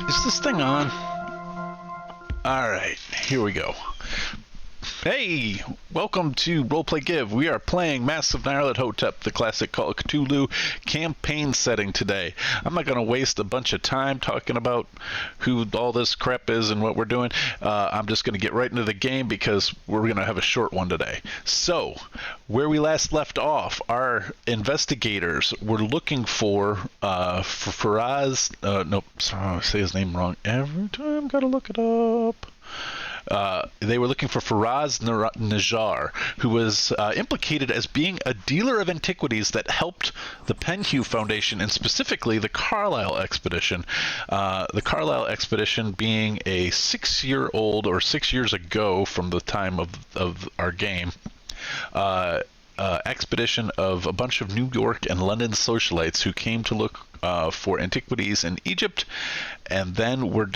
Is this thing on? Alright, here we go. Hey, welcome to Roleplay Give. We are playing Masks of Nyarlathotep, the classic Call of Cthulhu campaign setting today. I'm not going to waste a bunch of time talking about who all this crap is and what we're doing. I'm just going to get right into the game because we're going to have a short one today. So, where we last left off, our investigators were looking for Faraz. Nope, sorry, I say his name wrong every time. Gotta look it up. They were looking for Faraz Najjar, who was implicated as being a dealer of antiquities that helped the Penhew Foundation and specifically the Carlisle Expedition. The Carlisle Expedition being a 6-year-old or 6 years ago from the time of our game. Expedition of a bunch of New York and London socialites who came to look for antiquities in Egypt, and then were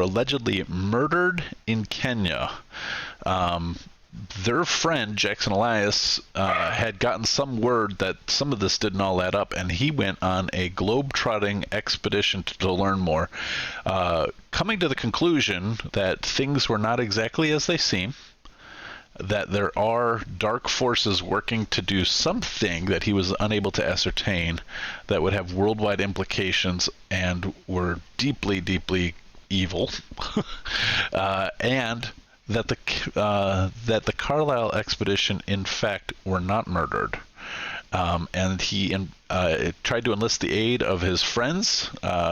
allegedly murdered in Kenya. Their friend Jackson Elias had gotten some word that some of this didn't all add up, and he went on a globe-trotting expedition to learn more, coming to the conclusion that things were not exactly as they seem, that there are dark forces working to do something that he was unable to ascertain that would have worldwide implications and were deeply, deeply evil, and that the Carlisle expedition, in fact, were not murdered. And he tried to enlist the aid of his friends,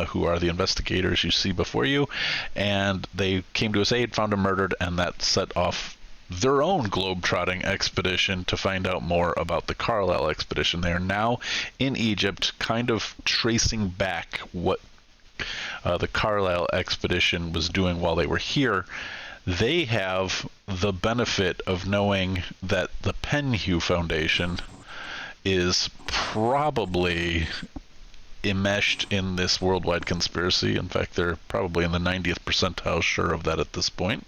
who are the investigators you see before you, and they came to his aid, found him murdered, and that set off their own globe-trotting expedition to find out more about the Carlisle expedition. They are now in Egypt, kind of tracing back what the Carlisle expedition was doing while they were here. They have the benefit of knowing that the Penhew Foundation is probably enmeshed in this worldwide conspiracy. In fact, they're probably in the 90th percentile sure of that at this point.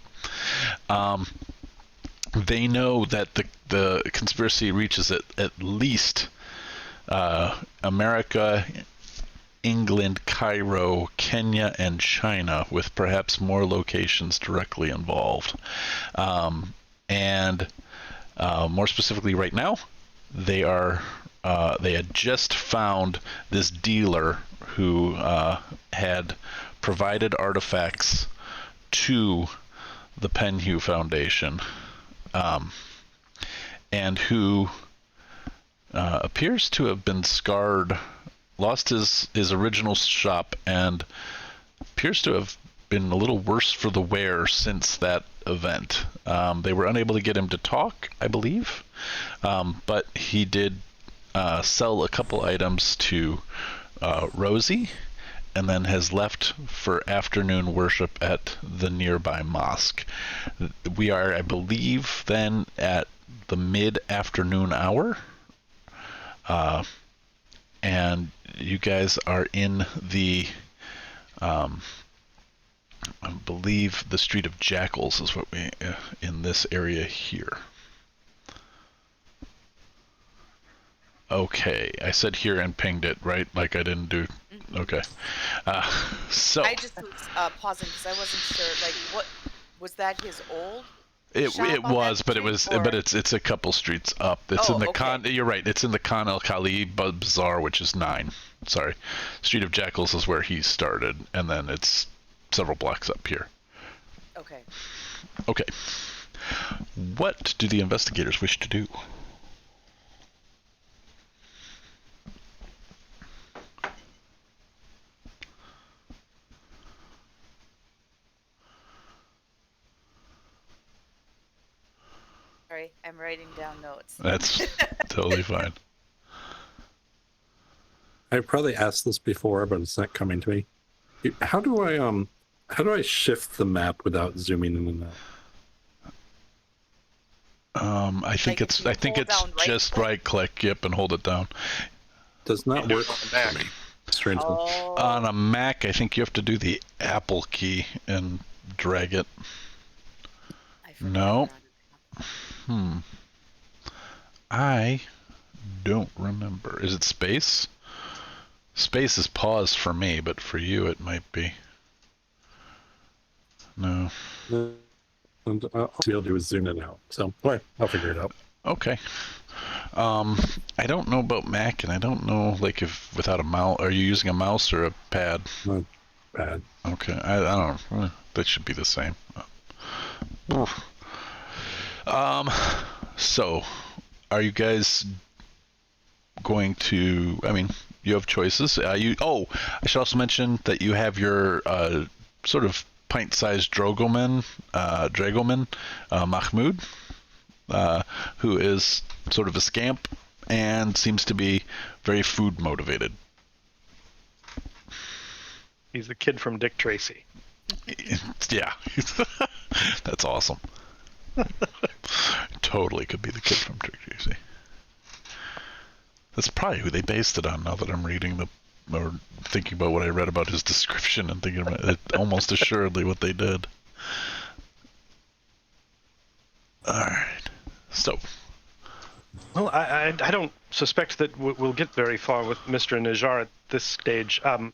They know that the conspiracy reaches at least America, England, Cairo, Kenya, and China, with perhaps more locations directly involved. And more specifically, right now, they had just found this dealer who had provided artifacts to the Penhew Foundation. And who appears to have been scarred, lost his original shop, and appears to have been a little worse for the wear since that event. They were unable to get him to talk, I believe, but he did sell a couple items to Rosie, and then has left for afternoon worship at the nearby mosque. We are, I believe, then at the mid-afternoon hour, and you guys are in the, I believe the Street of Jackals is what we, in this area here. Okay, I said here and pinged it, right? Like I didn't do. Okay. So I just was pausing because I wasn't sure. Like, what was that? His old? It was, but it's a couple streets up. It's in the Khan. You're right. It's in the Khan El Khali Bazaar, which is 9. Sorry, Street of Jackals is where he started, and then it's several blocks up here. Okay. Okay. What do the investigators wish to do? Sorry, I'm writing down notes. That's totally fine. I probably asked this before, but it's not coming to me. How do I shift the map without zooming in and out? I think it's just right click, yep, and hold it down. Does not work on the Mac. Strangely. Oh. On a Mac, I think you have to do the Apple key and drag it. No. I don't remember. Is it space? Space is pause for me, but for you it might be. No. And all I'll be able to do is zoom in and out. So, well, I'll figure it out. Okay. I don't know about Mac, and I don't know, like, if without a mouse, are you using a mouse or a pad? Not bad. Okay, I don't know. That should be the same. Oof. So, are you guys going to? I mean, you have choices. I should also mention that you have your sort of pint-sized Dragoman, Mahmoud, who is sort of a scamp and seems to be very food motivated. He's the kid from Dick Tracy. Yeah, that's awesome. Totally could be the kid from Dick Tracy. That's probably who they based it on. Now that I'm reading or thinking about what I read about his description and thinking about it, almost assuredly what they did. All right. So. Well, I don't suspect that we'll get very far with Mr. Najjar at this stage. I'm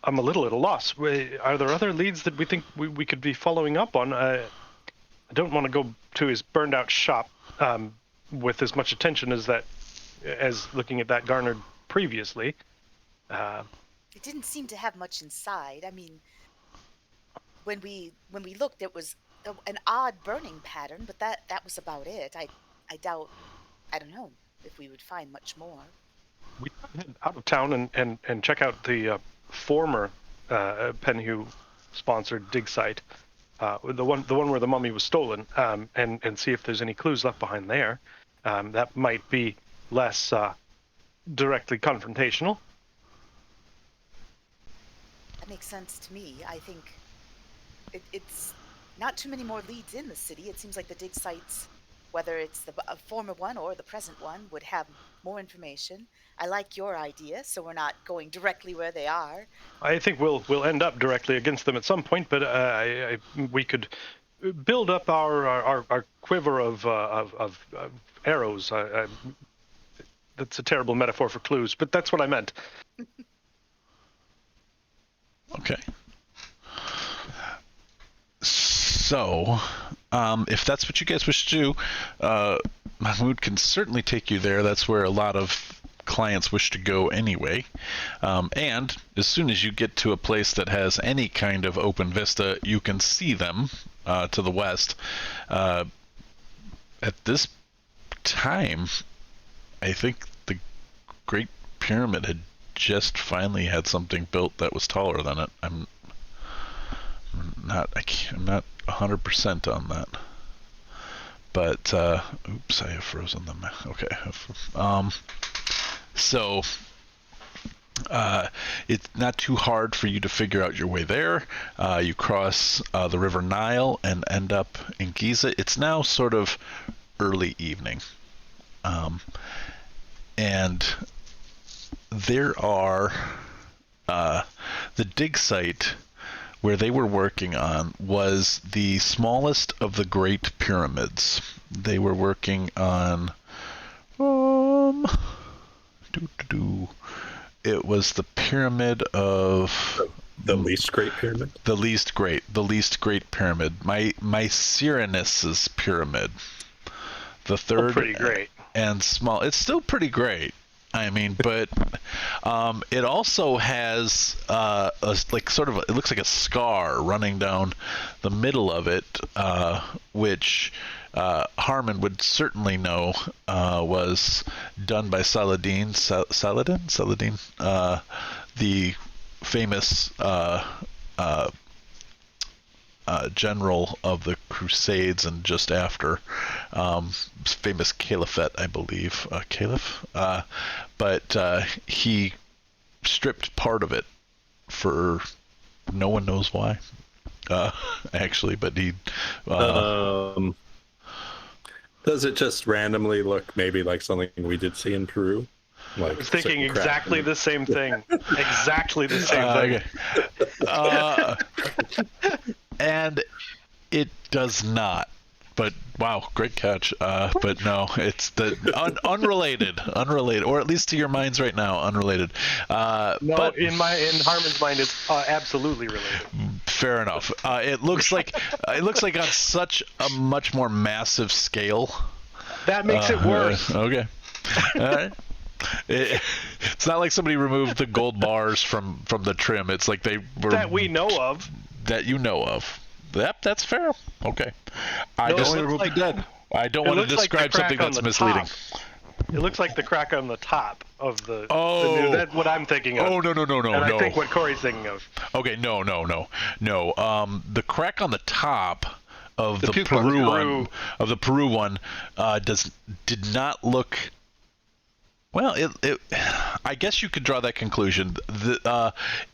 a little at a loss. Are there other leads that we think we could be following up on? I don't want to go to his burned out shop with as much attention as looking at that garnered previously. It didn't seem to have much inside. I mean, when we looked, it was an odd burning pattern, but that was about it. I doubt, I don't know if we would find much more. We head out of town and check out the former Penhew sponsored dig site, the one where the mummy was stolen, and see if there's any clues left behind there. That might be less directly confrontational. That makes sense to me. I think it's not too many more leads in the city. It seems like the dig sites, whether it's the former one or the present one, would have more information. I like your idea, so we're not going directly where they are. I think we'll end up directly against them at some point, but we could build up our quiver of arrows. That's a terrible metaphor for clues, but that's what I meant. Okay. So, if that's what you guys wish to do, Mahmoud can certainly take you there. That's where a lot of clients wish to go anyway. And as soon as you get to a place that has any kind of open vista, you can see them to the west. At this time, I think the Great Pyramid had just finally had something built that was taller than it. I'm not 100% on that. But oops, I have frozen them. Okay. So it's not too hard for you to figure out your way there. You cross the River Nile and end up in Giza. It's now sort of early evening. And there are the dig site where they were working on was the smallest of the Great Pyramids. They were working on it was the pyramid of the least great pyramid. The least great pyramid. Mycerinus's pyramid. The third pretty great. And small. It's still pretty great. I mean, but it also has it looks like a scar running down the middle of it, which Harmon would certainly know was done by Saladin, the famous general of the Crusades and just after, famous caliphate, I believe, caliph. But he stripped part of it for no one knows why. Actually, but he. Does it just randomly look maybe like something we did see in Peru? Like I was thinking exactly the same thing. Exactly the same thing. And it does not. but wow, great catch. But no, it's the unrelated, or at least to your minds right now, unrelated. No, but in Harmon's mind, it's absolutely related. fair enough. It looks like on such a much more massive scale. That makes it worse. Okay. All right. It's not like somebody removed the gold bars from the trim. It's like they were That we know of. That you know of. That's fair. Okay. I No, just it looks like- dead. I don't want to looks like the describe something crack on that's the misleading. top. It looks like the crack on the top of the. Oh. That's what I'm thinking of. Oh no. And I think what Corey's thinking of. Okay, no. The crack on the top of the puke Peru one. one did not look. Well, I guess you could draw that conclusion.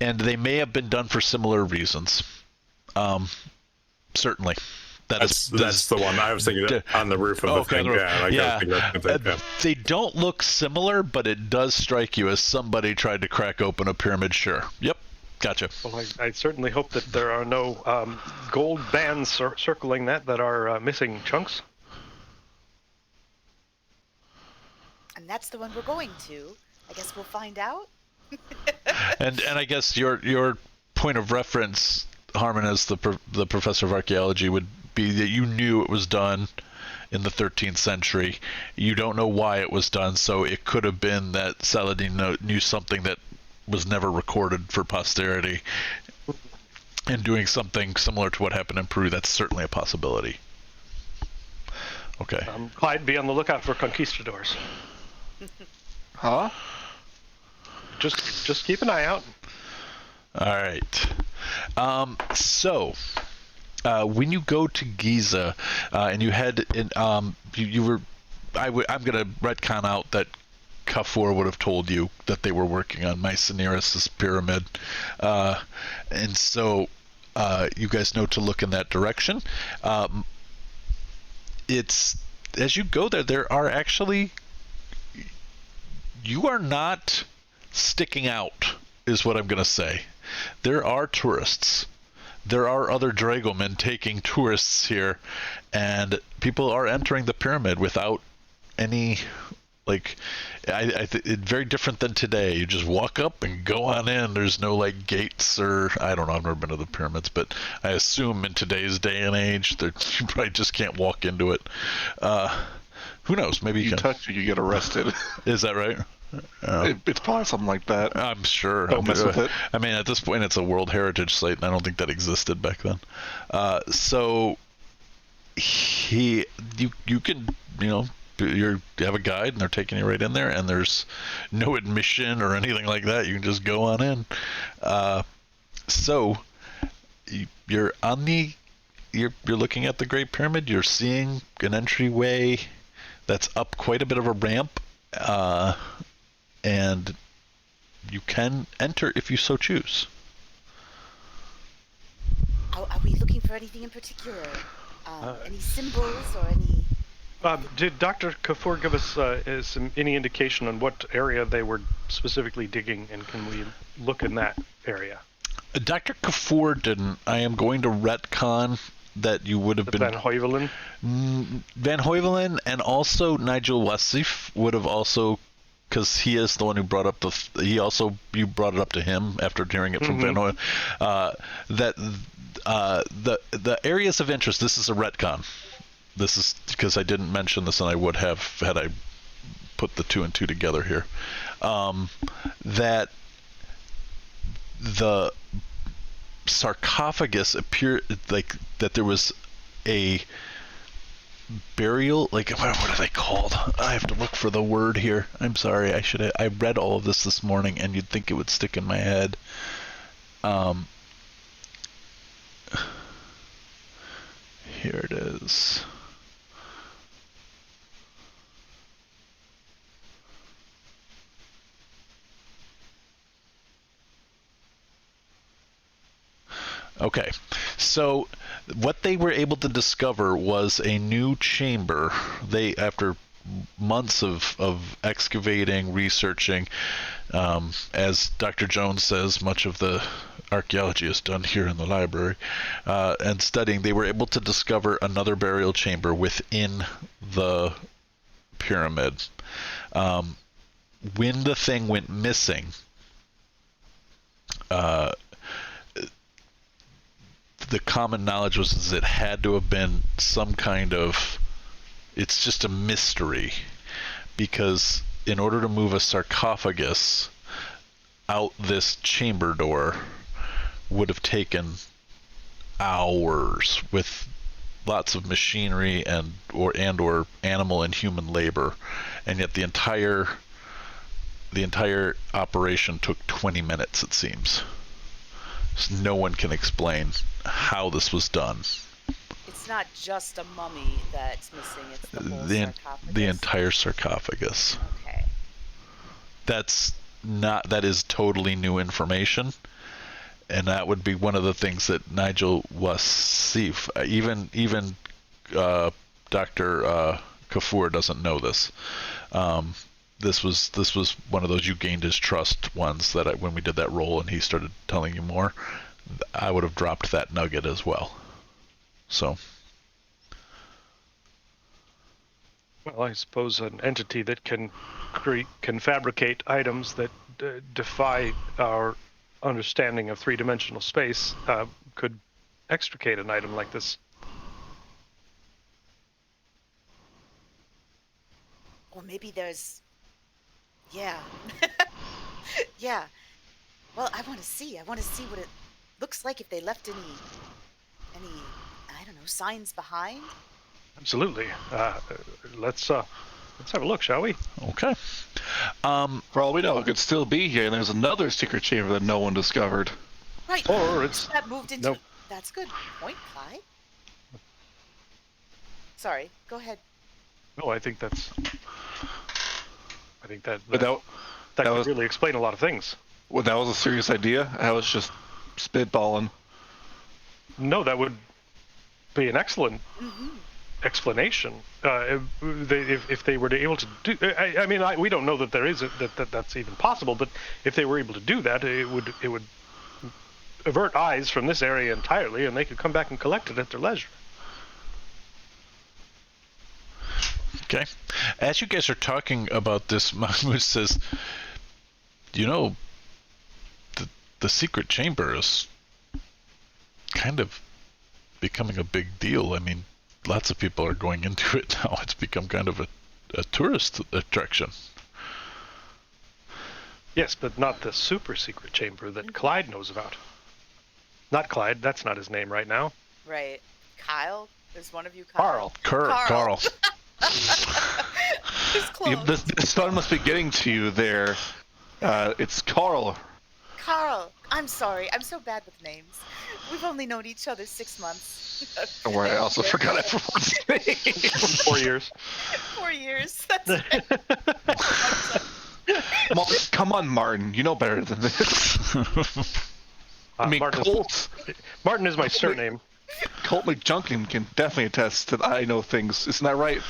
And they may have been done for similar reasons. Certainly. That's the one I was thinking on the roof of the thing. They don't look similar, but it does strike you as somebody tried to crack open a pyramid. Sure. Yep. Gotcha. Well, I certainly hope that there are no gold bands circling that are missing chunks. And that's the one we're going to. I guess we'll find out. and I guess your point of reference, Harmon, as the professor of archaeology, would be that you knew it was done in the 13th century. You don't know why it was done, so it could have been that Saladin knew something that was never recorded for posterity, and doing something similar to what happened in Peru. That's certainly a possibility. Okay. Clyde, be on the lookout for conquistadors. Huh? Just keep an eye out. All right. So when you go to Giza and you head in, you were. I'm gonna retcon out that Kafur would have told you that they were working on Myceniris' pyramid, and so you guys know to look in that direction. It's as you go there. There are actually. You are not sticking out, is what I'm going to say. There are tourists. There are other dragomen taking tourists here, and people are entering the pyramid without any, it's very different than today. You just walk up and go on in. There's no, gates or, I don't know, I've never been to the pyramids, but I assume in today's day and age, you probably just can't walk into it. Who knows? Maybe you can. Touch it, you get arrested. Is that right? It's probably something like that. I'm sure. Don't mess with it. I mean, at this point, it's a World Heritage Site, and I don't think that existed back then. So you can, you have a guide, and they're taking you right in there, and there's no admission or anything like that. You can just go on in. So you're looking at the Great Pyramid. You're seeing an entryway that's up quite a bit of a ramp. And you can enter if you so choose. Are we looking for anything in particular? Any symbols or any... Did Dr. Kafur give us any indication on what area they were specifically digging, and can we look in that area? Dr. Kafur didn't. I am going to retcon that you would have been... Van Heuvelen? Van Heuvelen, and also Nigel Wessif would have also... Because he is the one who brought up you brought it up to him after hearing it from Van Hoyen, that the areas of interest. This is a retcon. This is because I didn't mention this, and I would have had I put the two and two together here. That the sarcophagus appeared like that there was a burial, what are they called? I have to look for the word here. I'm sorry. I read all of this morning, and you'd think it would stick in my head. Here it is. Okay, so what they were able to discover was a new chamber. After months of excavating, researching. As Dr. Jones says, much of the archaeology is done here in the library, and studying, they were able to discover another burial chamber within the pyramid. When the thing went missing, the common knowledge was it had to have been some kind of, it's just a mystery, because in order to move a sarcophagus out this chamber door would have taken hours with lots of machinery and or animal and human labor, and yet the entire operation took 20 minutes, it seems. So no one can explain how this was done. It's not just a mummy that's missing, it's the whole sarcophagus. The entire sarcophagus. Okay. That is totally new information, and that would be one of the things that Nigel Wasif, even Dr. Kafur doesn't know this. This was one of those you gained his trust ones that when we did that roll and he started telling you more, I would have dropped that nugget as well. So. Well, I suppose an entity that can fabricate items that defy our understanding of three-dimensional space could extricate an item like this. Or maybe there's... Yeah. Yeah. Well, I want to see what it looks like, if they left any, I don't know, signs behind. Absolutely. Let's have a look, shall we? Okay. For all we know, it could still be here, and there's another secret chamber that no one discovered. Right. Or it's... that moved into... Nope. That's a good point, Clyde. Sorry, go ahead. No, I think that But that could was- really explain a lot of things. Well, that was a serious idea. I was just spitballing. No, that would be an excellent explanation. If they were able to do, I mean, we don't know that that's even possible. But if they were able to do that, it would avert eyes from this area entirely, and they could come back and collect it at their leisure. Okay. As you guys are talking about this, Mahmoud says, the secret chamber is kind of becoming a big deal. I mean, lots of people are going into it now. It's become kind of a tourist attraction. Yes, but not the super secret chamber that Clyde knows about. Not Clyde, that's not his name right now. Right. Kyle? Is one of you Kyle? Carl. It's close. The sun must be getting to you there. It's Carl. Carl. I'm sorry. I'm so bad with names. We've only known each other 6 months. Don't worry, I also forgot everyone's name. 4 years. 4 years. That's right. Come on, Martin. You know better than this. I mean, Martin is my surname. Colt McJunkin can definitely attest that I know things. Isn't that right,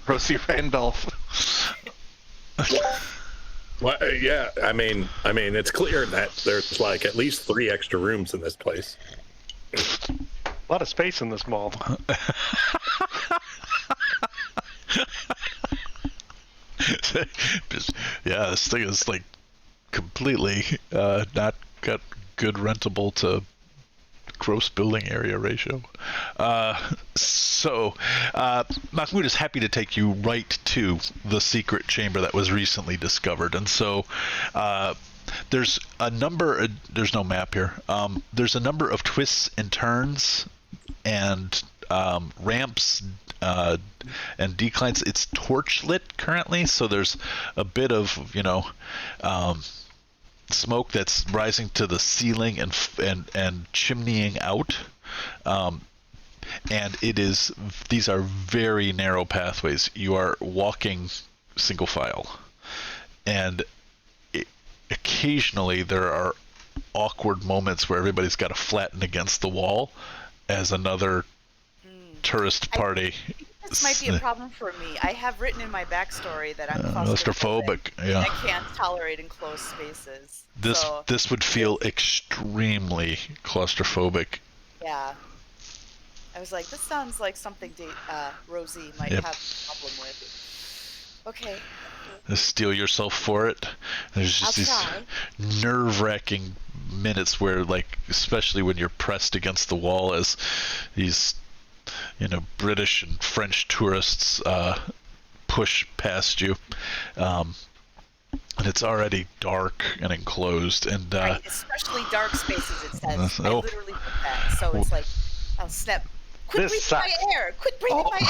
Rosie Randolph? Well, yeah, I mean, it's clear that there's like at least 3 extra rooms in this place. A lot of space in this mall. Yeah, this thing is like completely not got good rentable to gross building area ratio. So Mahmoud is happy to take you right to the secret chamber that was recently discovered. And so there's no map here. There's a number of twists and turns and ramps and declines. It's torch lit currently, so there's a bit of smoke that's rising to the ceiling and chimneying out, and these are very narrow pathways. You are walking single file, and occasionally there are awkward moments where everybody's got to flatten against the wall as another tourist party This might be a problem for me. I have written in my backstory that I'm claustrophobic. Claustrophobic. Yeah. I can't tolerate enclosed spaces. This So, this would feel extremely claustrophobic. yeah. I was like, this sounds like something Rosie might Yep. have a problem with. Okay. Steel yourself for it. There's I'll just these try. nerve-wracking minutes where, like, especially when you're pressed against the wall as these, British and French tourists push past you. And it's already dark and enclosed, and Right, especially dark spaces, it says. I oh. literally put that. So it's like, I'll snap. Quit This breathing my sucks. air! Quit breathing my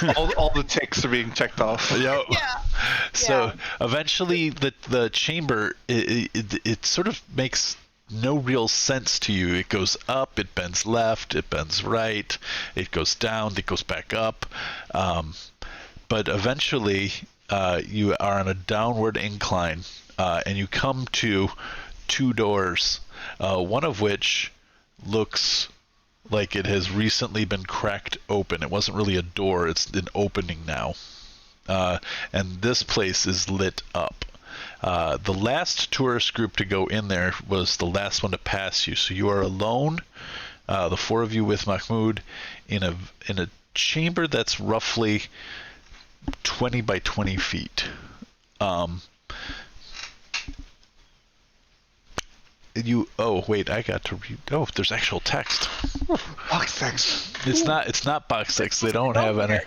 air! all the ticks are being checked off. Yep. Yeah. So Yeah. eventually, the chamber it sort of makes no real sense to you. It goes up, it bends left, it bends right, it goes down, it goes back up. But eventually, you are on a downward incline, and you come to two doors, one of which looks like it has recently been cracked open. It wasn't really a door, it's an opening now. And this place is lit up. The last tourist group to go in there was the last one to pass you. So you are alone, the four of you with Mahmoud, in a chamber that's roughly 20 by 20 feet. Oh wait, I got to read. Oh, there's actual text. Box text. It's not box text. They don't have any.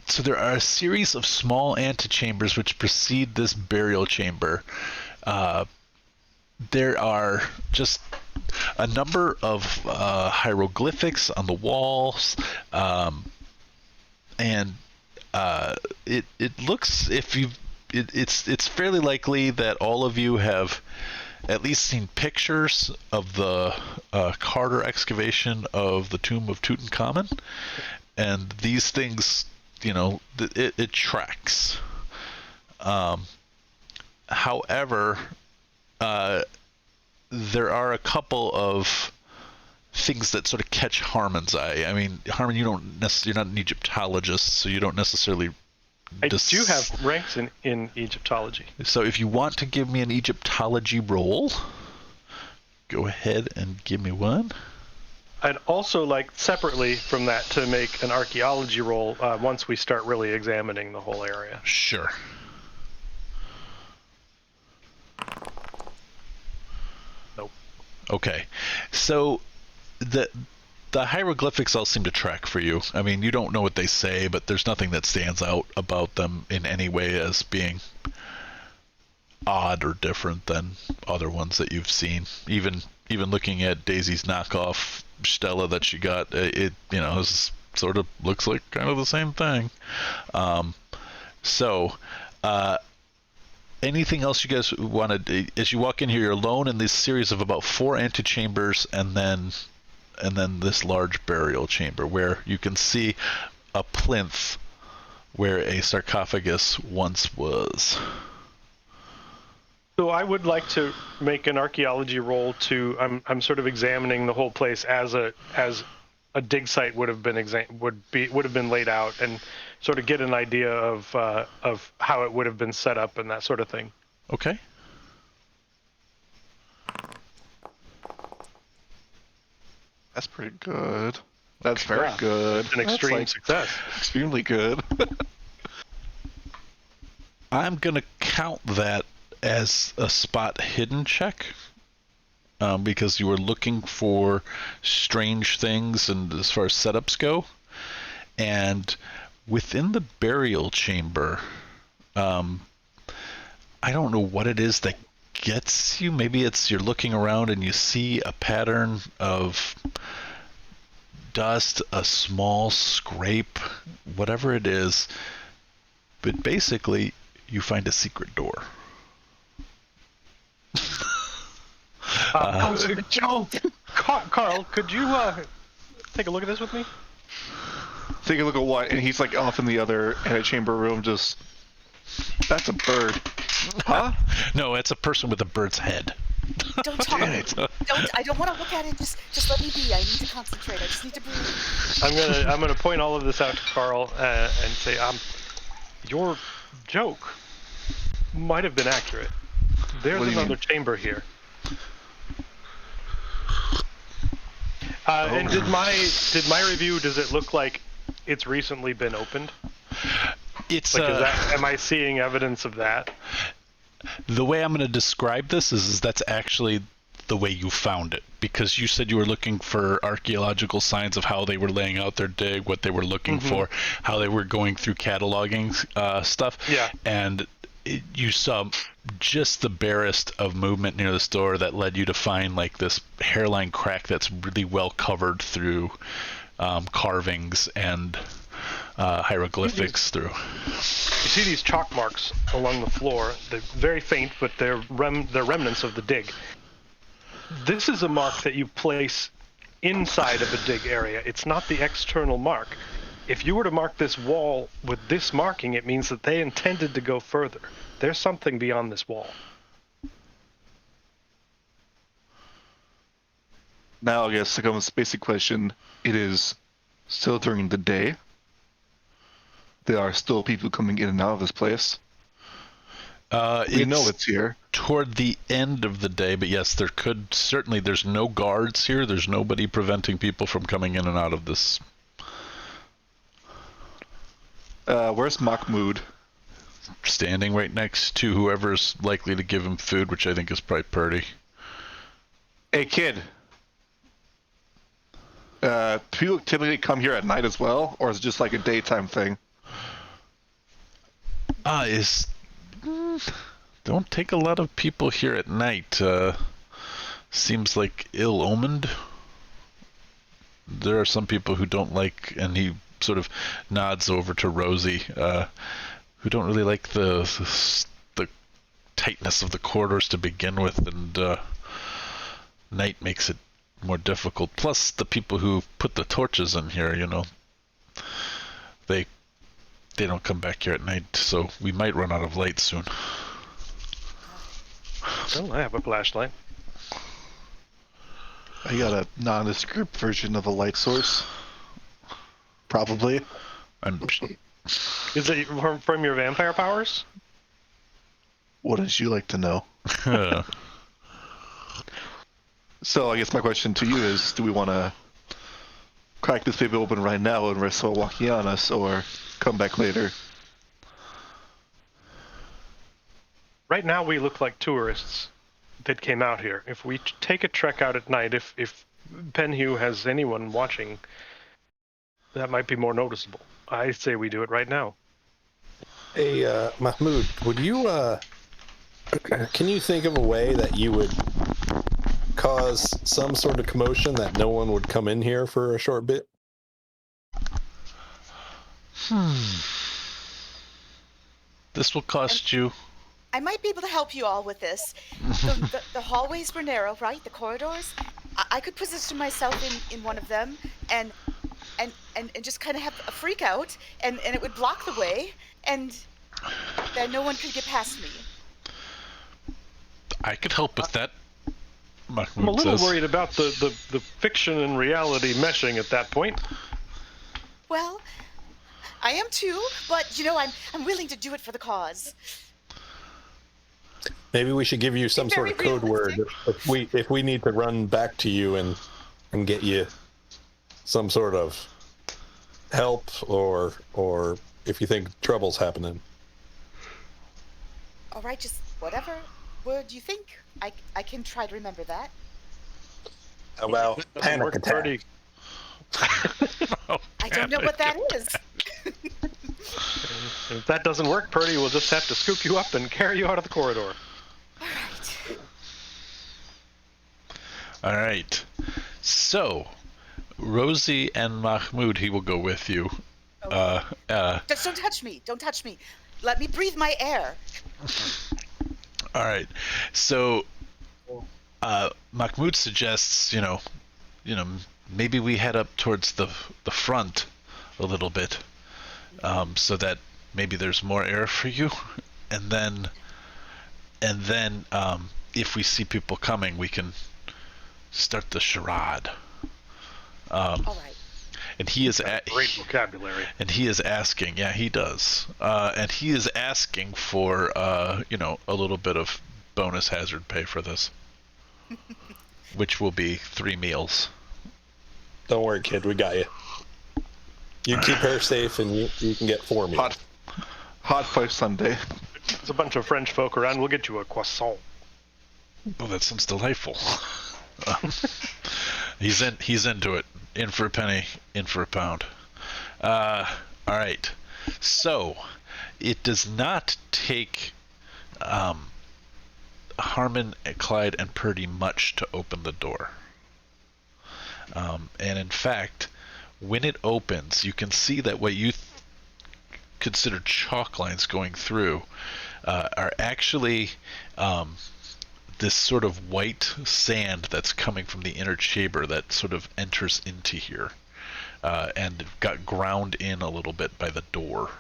So there are a series of small antechambers which precede this burial chamber. There are just a number of hieroglyphics on the walls, and it looks, it's fairly likely that all of you have at least seen pictures of the Carter excavation of the tomb of Tutankhamun, and these things, it tracks. However, there are a couple of things that sort of catch Harmon's eye. I mean, Harmon, you're not an Egyptologist, so you don't necessarily. I do have ranks in Egyptology. So if you want to give me an Egyptology roll, go ahead and give me one. I'd also like separately from that to make an archaeology roll once we start really examining the whole area. Sure. Nope. Okay. So the hieroglyphics all seem to track for you. I mean, you don't know what they say, but there's nothing that stands out about them in any way as being odd or different than other ones that you've seen. Even looking at Daisy's knockoff Stella that she got, it sort of looks like kind of the same thing. Anything else you guys wanted? As you walk in here, you're alone in this series of about 4 antechambers, and then this large burial chamber where you can see a plinth where a sarcophagus once was. So I would like to make an archaeology roll to. I'm sort of examining the whole place as a dig site would have been laid out, and sort of get an idea of how it would have been set up and that sort of thing. Okay. That's pretty good. That's very good. An extreme success. Extremely good. I'm going to count that as a spot hidden check, because you were looking for strange things and as far as setups go. And within the burial chamber, I don't know what it is that gets you. Maybe it's you're looking around and you see a pattern of dust, a small scrape, whatever it is. But basically, you find a secret door. Joe, Carl, could you take a look at this with me? Take a look at what? And he's like off in the other chamber room, just. That's a bird. Huh? No, it's a person with a bird's head. Don't talk. Damn it. I don't want to look at it. Just let me be. I need to concentrate. I just need to breathe. I'm gonna point all of this out to Carl and say, your joke might have been accurate. There's What do you another mean? chamber here. And did my review? Does it look like it's recently been opened? It's Like, am I seeing evidence of that? the way I'm going to describe this is that's actually the way you found it, because you said you were looking for archaeological signs of how they were laying out their dig, what they were looking for, how they were going through cataloging stuff. Yeah. And you saw just the barest of movement near the door that led you to find like this hairline crack that's really well covered through carvings and hieroglyphics through. You see these chalk marks along the floor. They're very faint, but they're remnants of the dig. This is a mark that you place inside of a dig area. It's not the external mark. If you were to mark this wall with this marking, it means that they intended to go further. There's something beyond this wall. Now, I guess to come with a basic question, it is still during the day. There are still people coming in and out of this place. We know it's here. Toward the end of the day, but yes, there's no guards here. There's nobody preventing people from coming in and out of this. Where's Mahmoud? Standing right next to whoever's likely to give him food, which I think is probably Purdy. Hey, kid. People typically come here at night as well, or is it just like a daytime thing? Don't take a lot of people here at night. Seems like ill-omened. There are some people who don't like, and he sort of nods over to Rosie, who don't really like the tightness of the corridors to begin with, and night makes it more difficult. Plus, the people who put the torches in here, they don't come back here at night, so we might run out of light soon. Well, I have a flashlight. I got a nondescript version of a light source. Probably. Is it from your vampire powers? What did you like to know? So I guess my question to you is, do we want to crack this baby open right now and risk someone walking on us, or come back later? Right now we look like tourists that came out here. If we take a trek out at night, if Penhew has anyone watching, that might be more noticeable. I say we do it right now. Hey, Mahmoud, would you, can you think of a way that you would cause some sort of commotion that no one would come in here for a short bit? This will cost you. I might be able to help you all with this. The hallways were narrow, right? The corridors. I could position myself in one of them and just kind of have a freak out, and it would block the way, and then no one could get past me. I could help with that. I'm a little worried about the fiction and reality meshing at that point. Well, I am too, but I'm willing to do it for the cause. Maybe we should give you some sort of code word if we need to run back to you and get you some sort of help, or if you think trouble's happening. All right, just whatever word you think. I can try to remember that. How about panic attack? I don't know what that is. If that doesn't work, Purdy will just have to scoop you up and carry you out of the corridor. All right. All right. So, Rosie and Mahmoud, he will go with you. Just don't touch me. Don't touch me. Let me breathe my air. All right. So, Mahmoud suggests, maybe we head up towards the front a little bit, so that maybe there's more air for you, and then if we see people coming, we can start the charade. All right. And he is Great vocabulary. And he is asking. Yeah, he does. And he is asking for a little bit of bonus hazard pay for this, which will be 3 meals. Don't worry, kid. We got you. You keep her safe, and you can get 4 meals. Hot 5 Sunday. There's a bunch of French folk around. We'll get you a croissant. Oh, that sounds delightful. He's into it. In for a penny, in for a pound. All right. So, it does not take Harmon, Clyde, and Purdy much to open the door. And in fact, when it opens, you can see that what you consider chalk lines going through are actually this sort of white sand that's coming from the inner chamber that sort of enters into here and got ground in a little bit by the door.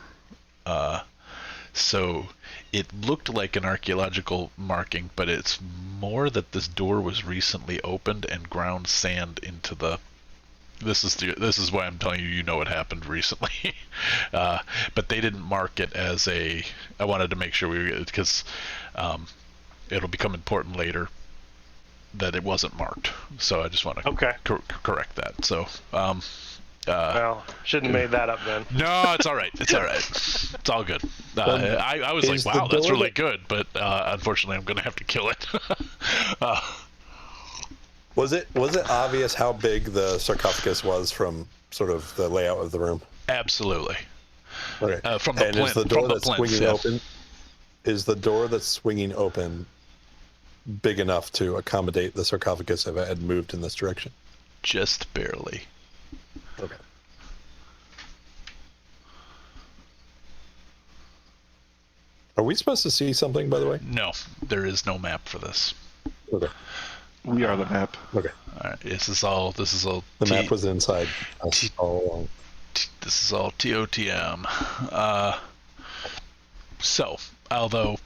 So it looked like an archaeological marking, but it's more that this door was recently opened and ground sand into the... This is why I'm telling you, it happened recently. But they didn't mark it as a... I wanted to make sure because it'll become important later that it wasn't marked. So I just want to correct that. So, well, shouldn't have made that up then. No, it's all right. It's all right. It's all good. I was like, wow, that's really good, but unfortunately, I'm going to have to kill it. Was it obvious how big the sarcophagus was from sort of the layout of the room? Absolutely. Okay. From the plinth, is the door that's swinging yeah. open? Is the door that's swinging open big enough to accommodate the sarcophagus if it had moved in this direction? Just barely. Okay. Are we supposed to see something, by the way? No, there is no map for this. Okay. We are the map. Okay. All right, this is all. The map was inside us all along. This is all TOTM. So, although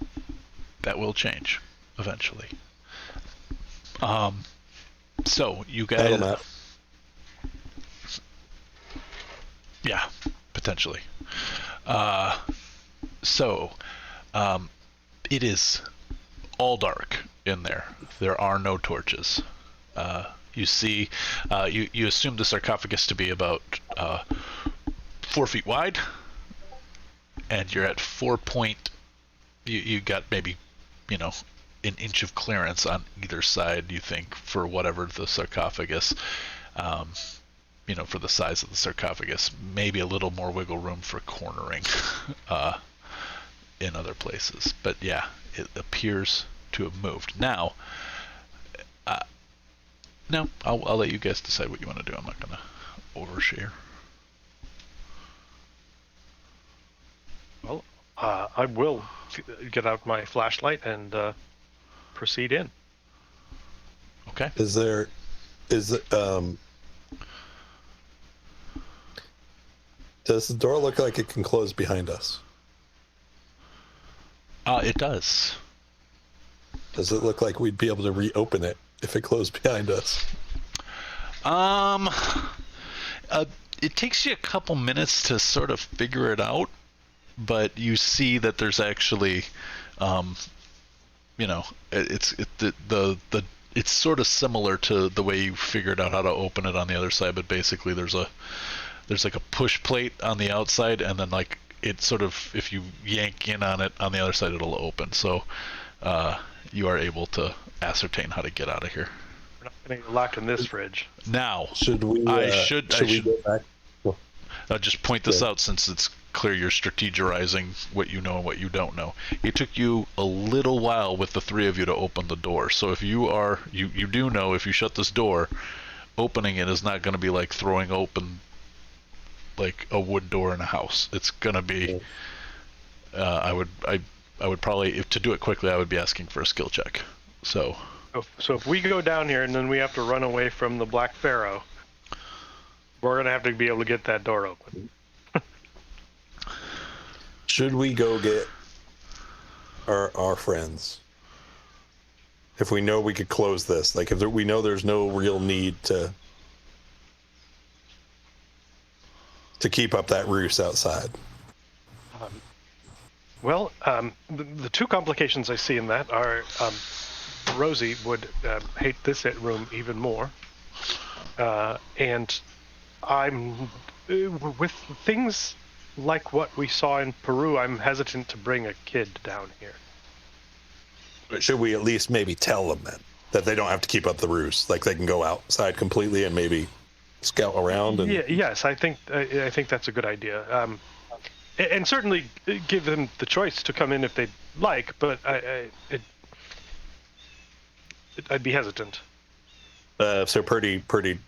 that will change eventually. So you guys. Map. Yeah, potentially. It is all dark in there. There are no torches. You see, you assume the sarcophagus to be about 4 feet wide, and you're at 4 point. You got maybe, an inch of clearance on either side. You think for whatever the sarcophagus. For the size of the sarcophagus, maybe a little more wiggle room for cornering in other places. But yeah, it appears to have moved. Now, I'll let you guys decide what you want to do. I'm not going to overshare. Well, I will get out my flashlight and proceed in. Okay. Does the door look like it can close behind us? It does. Does it look like we'd be able to reopen it if it closed behind us? It takes you a couple minutes to sort of figure it out, but you see that there's actually, it's sort of similar to the way you figured out how to open it on the other side, but basically there's like a push plate on the outside, and then like it sort of, if you yank in on it on the other side, it'll open. So you are able to ascertain how to get out of here. We're not going to get locked in this fridge. Now, should we go back? I'll just point this out since it's clear you're strategizing what you know and what you don't know. It took you a little while with the 3 of you to open the door. So if you do know if you shut this door, opening it is not going to be like throwing open like a wood door in a house. It's gonna be. I would probably, if to do it quickly, I would be asking for a skill check. So if we go down here and then we have to run away from the Black Pharaoh, we're gonna have to be able to get that door open. Should we go get our friends? If we know we could close this, like if we know there's no real need to keep up that ruse outside. The two complications I see in that are Rosie would hate this room even more, and I'm with things like what we saw in Peru. I'm hesitant to bring a kid down here. But should we at least maybe tell them that they don't have to keep up the ruse, like they can go outside completely and maybe scout around? And... Yes, I think that's a good idea. And certainly give them the choice to come in if they'd like, but I'd be hesitant. So Purdy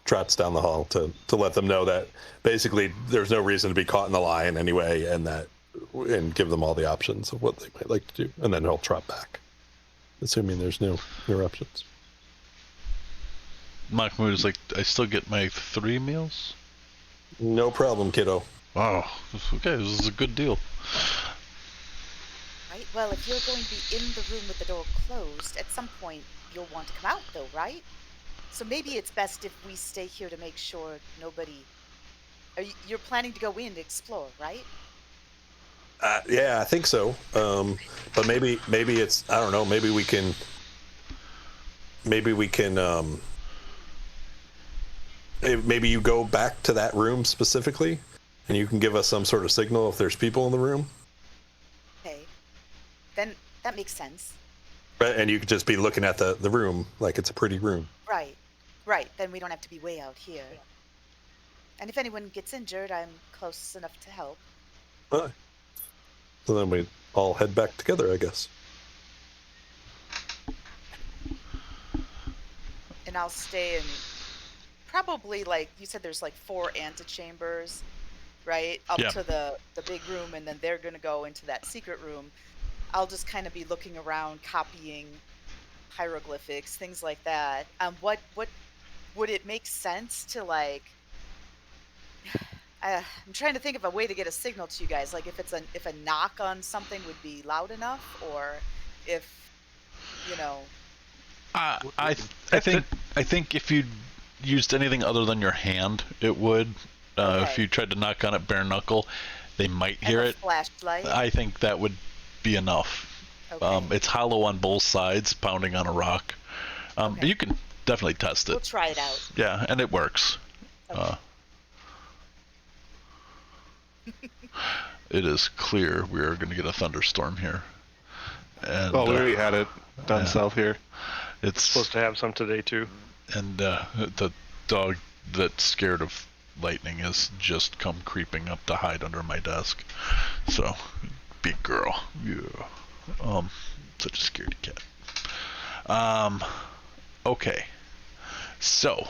trots down the hall to let them know that basically there's no reason to be caught in the line anyway, and give them all the options of what they might like to do, and then he'll trot back, assuming there's no interruptions. Mahmoud is like, I still get my 3 meals? No problem, kiddo. Wow. Okay, this is a good deal. Right? Well, if you're going to be in the room with the door closed, at some point you'll want to come out, though, right? So maybe it's best if we stay here to make sure nobody... You're planning to go in to explore, right? Yeah, I think so. But maybe it's, I don't know, maybe we can maybe you go back to that room specifically and you can give us some sort of signal if there's people in the room. Okay. Then that makes sense. And you could just be looking at the room like it's a pretty room. Right. Then we don't have to be way out here. And if anyone gets injured, I'm close enough to help. So then we all head back together, I guess. And I'll stay in probably, like you said, there's like 4 antechambers, right? Up to the big room, and then they're going to go into that secret room. I'll just kind of be looking around, copying hieroglyphics, things like that. What would it make sense to, like... I'm trying to think of a way to get a signal to you guys. Like if a knock on something would be loud enough, or if, you know. I think if you used anything other than your hand, it would. Okay. If you tried to knock on it bare knuckle, they might hear it. Flashlight. I think that would be enough. Okay. It's hollow on both sides, pounding on a rock. Okay. You can definitely test it. We'll try it out. Yeah, and it works. Okay. It is clear we are going to get a thunderstorm here. And, we already had it down south here. It's supposed to have some today too. And the dog that's scared of lightning has just come creeping up to hide under my desk. So, big girl. Yeah. Such a scaredy cat. Okay. So,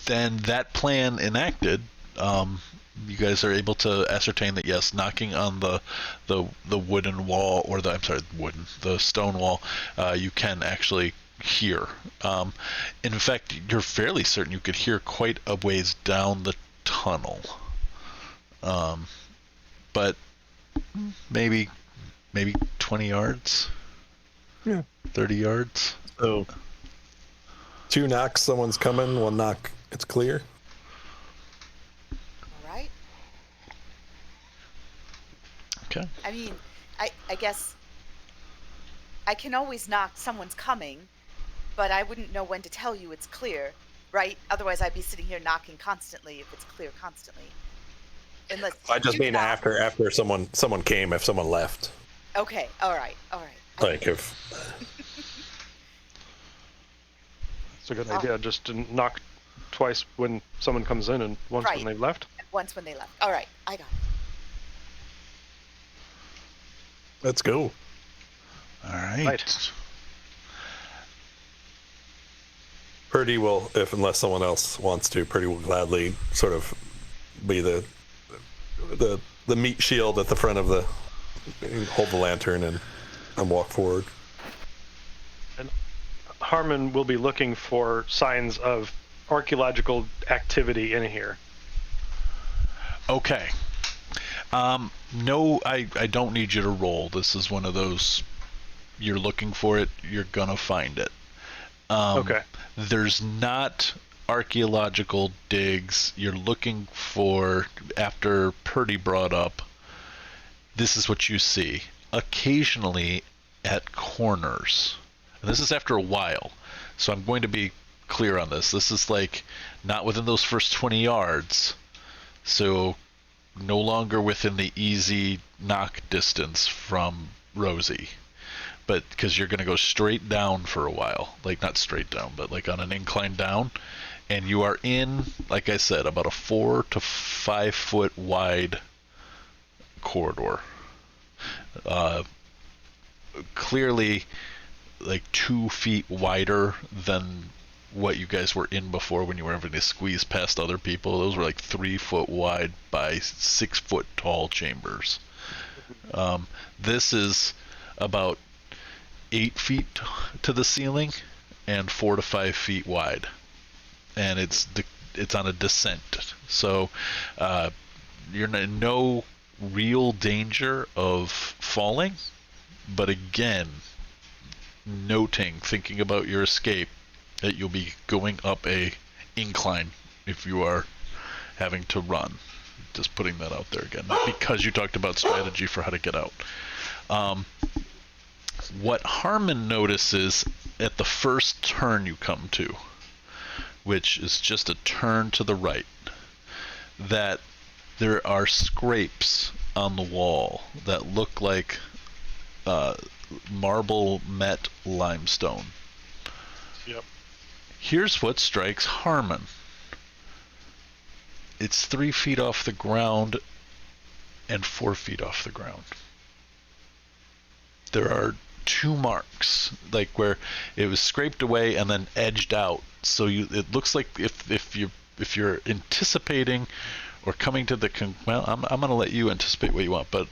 then that plan enacted, you guys are able to ascertain that yes, knocking on the wooden wall, or the stone wall, you can actually hear. In fact, you're fairly certain you could hear quite a ways down the tunnel. But maybe 20 yards? Yeah. 30 yards? So 2 knocks, someone's coming, 1 knock, it's clear. All right. Okay. I mean, I guess I can always knock, someone's coming, but I wouldn't know when to tell you it's clear, right? Otherwise I'd be sitting here knocking constantly if it's clear constantly. Unless I just mean knock. after someone came, if someone left. Okay, all right. Like if... It's a good idea, just to knock twice when someone comes in and once when they've left. Once when they left. All right, I got it. Let's go. All right. Purdy will, unless someone else wants to, Purdy will gladly sort of be the meat shield at the front of hold the lantern and walk forward. And Harmon will be looking for signs of archaeological activity in here. Okay. No, I don't need you to roll. This is one of those, you're looking for it, you're gonna find it. Okay. There's not archaeological digs you're looking for. After Purdy brought up, this is what you see occasionally at corners, and this is after a while, so I'm going to be clear on this. This is like not within those first 20 yards, so no longer within the easy knock distance from Rosie, but because you're going to go straight down for a while, like not straight down, but like on an incline down, and you are in, like I said, about a 4 to 5 foot wide corridor. Clearly like 2 feet wider than what you guys were in before when you were having to squeeze past other people. Those were like 3 foot wide by 6 foot tall chambers. This is about 8 feet to the ceiling and 4 to 5 feet wide, and it's on a descent. So you're in no real danger of falling, but again, thinking about your escape, that you'll be going up a incline if you are having to run. Just putting that out there again, because you talked about strategy for how to get out. What Harmon notices at the first turn you come to, which is just a turn to the right, that there are scrapes on the wall that look like marble met limestone. Yep. Here's what strikes Harmon. It's 3 feet off the ground and 4 feet off the ground. There are 2 marks, like where it was scraped away and then edged out. So it looks like if you're anticipating or coming to the well, I'm going to let you anticipate what you want, but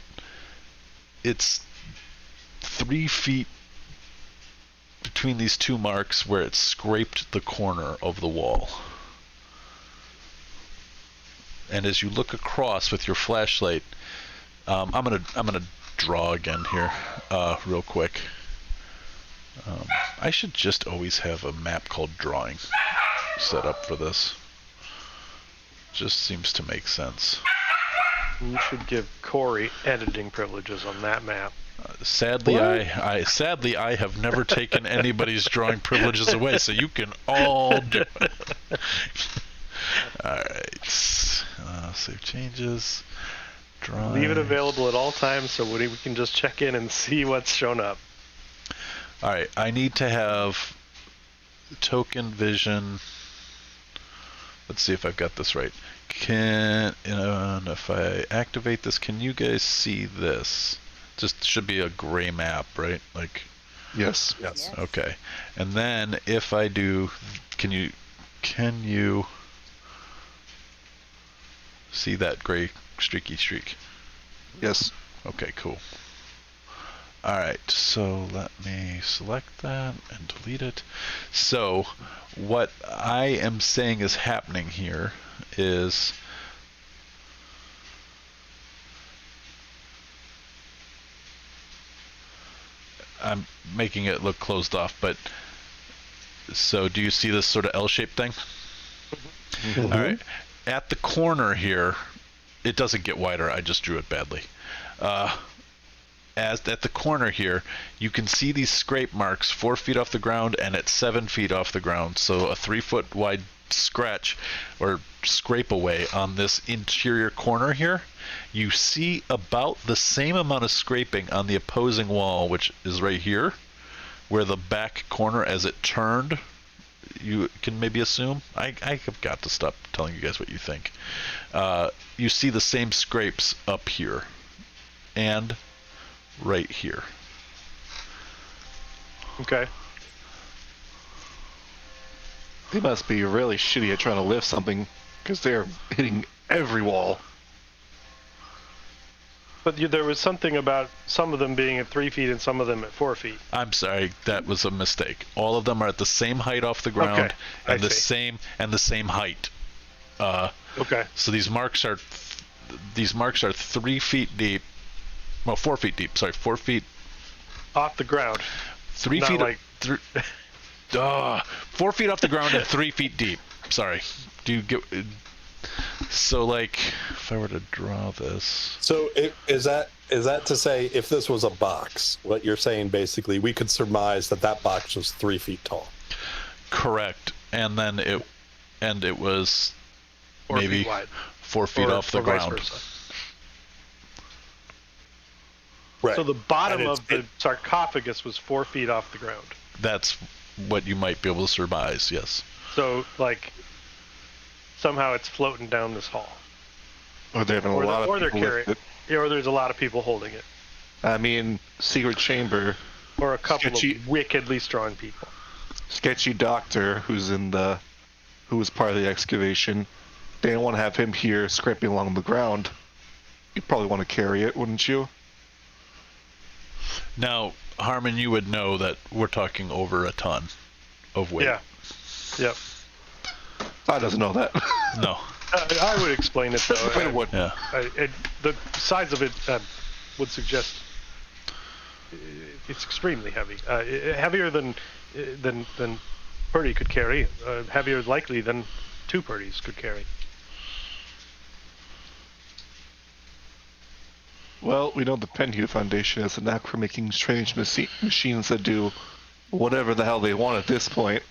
it's 3 feet between these 2 marks where it scraped the corner of the wall. And as you look across with your flashlight, I'm gonna draw again here, real quick. I should just always have a map called drawing set up for this. Just seems to make sense. You should give Corey editing privileges on that map. Sadly, I have never taken anybody's drawing privileges away, so you can all do it. All right. Save changes. Drawing. Leave it available at all times so we can just check in and see what's shown up. All right. I need to have token vision. Let's see if I've got this right. If I activate this, can you guys see this? Just should be a gray map, right? Like. Yes. Yes. Okay. And then if I do, can you see that gray streaky streak? Yes. Okay, cool. Alright, so let me select that and delete it. So, what I am saying is happening here is I'm making it look closed off, but so do you see this sort of L-shaped thing? Mm-hmm. All right. At the corner here, it doesn't get wider. I just drew it badly. As at the corner here, you can see these scrape marks 4 feet off the ground and at 7 feet off the ground. So a 3 foot wide scratch or scrape away on this interior corner here. You see about the same amount of scraping on the opposing wall, which is right here, where the back corner as it turned, you can maybe assume. I have got to stop telling you guys what you think. You see the same scrapes up here and right here. Okay. They must be really shitty at trying to lift something because they're hitting every wall. But there was something about some of them being at 3 feet and some of them at 4 feet. I'm sorry, that was a mistake. All of them are at the same height off the ground, Okay, I and the see. same height. Okay. So these marks are these marks are 3 feet deep. Well, 4 feet deep. Sorry, 4 feet. Off the ground. 3 Not feet. like 4 feet off the ground and 3 feet deep. Sorry. Do you get? So, like, if I were to draw this. So is that to say, if this was a box, what you're saying basically, we could surmise that box was 3 feet tall. Correct. And then it was 4 maybe feet wide. 4 feet off the vice ground. versa. Right. So the bottom And of the sarcophagus was 4 feet off the ground. That's what you might be able to surmise, yes. So, like, somehow it's floating down this hall. Or there have been a lot of they're people carrying with it. Yeah, or there's a lot of people holding it. I mean, secret chamber, Or a couple Sketchy. of wickedly strong people. sketchy doctor who was part of the excavation. They don't want to have him here scraping along the ground. You'd probably want to carry it, wouldn't you? Now, Harmon, you would know that we're talking over a ton of weight. Yeah. Yep. I doesn't know that. No. I would explain it, though. Wait, what? Yeah. The size of it would suggest it's extremely heavy. Heavier than Purdy could carry. Heavier likely than 2 Purdys could carry. Well, we know the Penhue Foundation has a knack for making strange machines that do whatever the hell they want at this point.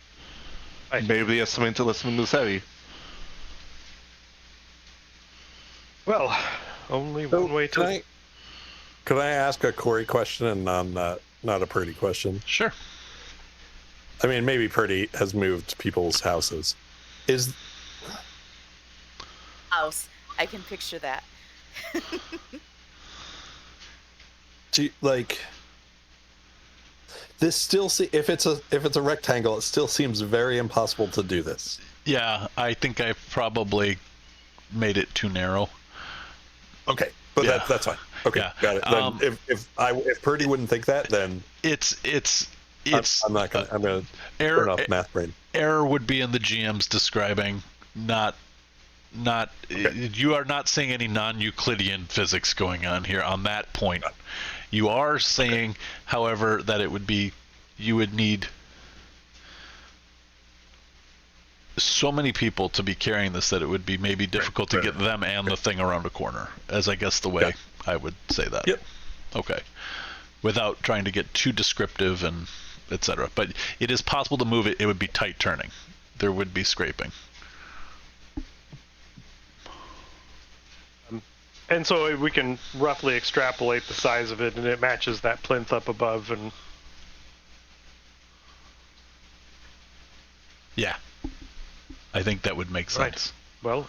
Maybe they have something to listen this heavy. Well, only one way to... Could I ask a Corey question and not a Purdy question? Sure. I mean, maybe Purdy has moved people's houses. House. I can picture that. This still if it's a rectangle, it still seems very impossible to do this. Yeah, I think I probably made it too narrow. Okay, but Yeah. that's fine. Okay, Yeah. got it. Then if Purdy wouldn't think that, then It's I'm gonna error. turn off math brain. Error would be in the GM's describing, not. Okay. You are not seeing any non-Euclidean physics going on here on that point. You are saying, however, that you would need so many people to be carrying this that it would be maybe difficult to get them and the thing around a corner, as I guess the way I would say that. Yep. Okay. Without trying to get too descriptive and etc. But it is possible to move it. It would be tight turning. There would be scraping. And so we can roughly extrapolate the size of it, and it matches that plinth up above. And Yeah. I think that would make Right. sense. well,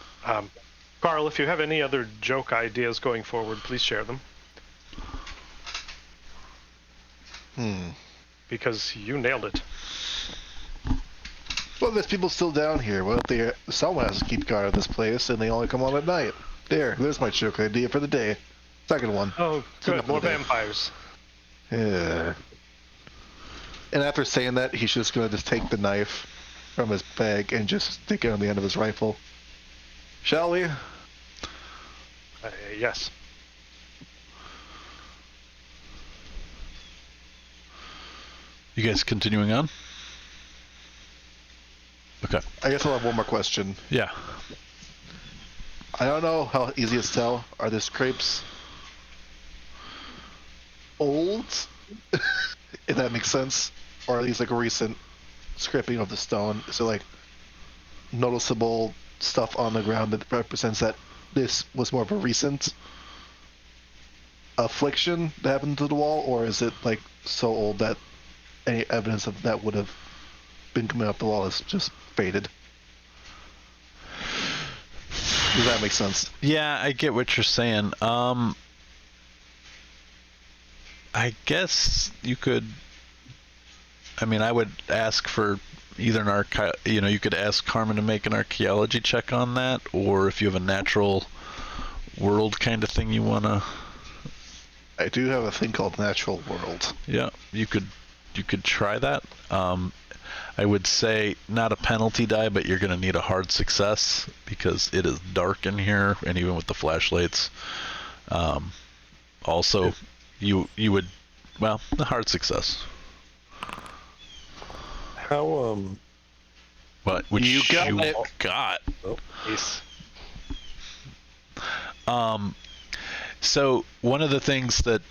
Carl, if you have any other joke ideas going forward, please share them. Because you nailed it. Well, there's people still down here. What if someone has to keep guard of this place, and they only come on at night? There's my joke idea for the day. Second one. Oh, good. enough More of that. vampires. Yeah. And after saying that, he's just gonna just take the knife from his bag and just stick it on the end of his rifle. Shall we? Yes. You guys continuing on? Okay. I guess I'll have one more question. Yeah. I don't know how easy it's to tell. Are the scrapes old? If that makes sense. Or are these like a recent scraping of the stone? Is there like noticeable stuff on the ground that represents that this was more of a recent affliction that happened to the wall? Or is it like so old that any evidence of that would have been coming up the wall is just faded? Does that make sense? Yeah, I get what you're saying. I guess you could. I mean, I would ask for either you could ask Carmen to make an archaeology check on that, or if you have a natural world kind of thing you wanna. I do have a thing called Natural World. Yeah, you could could try that. I would say not a penalty die, but you're going to need a hard success because it is dark in here, and even with the flashlights. Also, you would, well, a hard success. How What? Which You got it. got. Oh. Yes. So one of the things that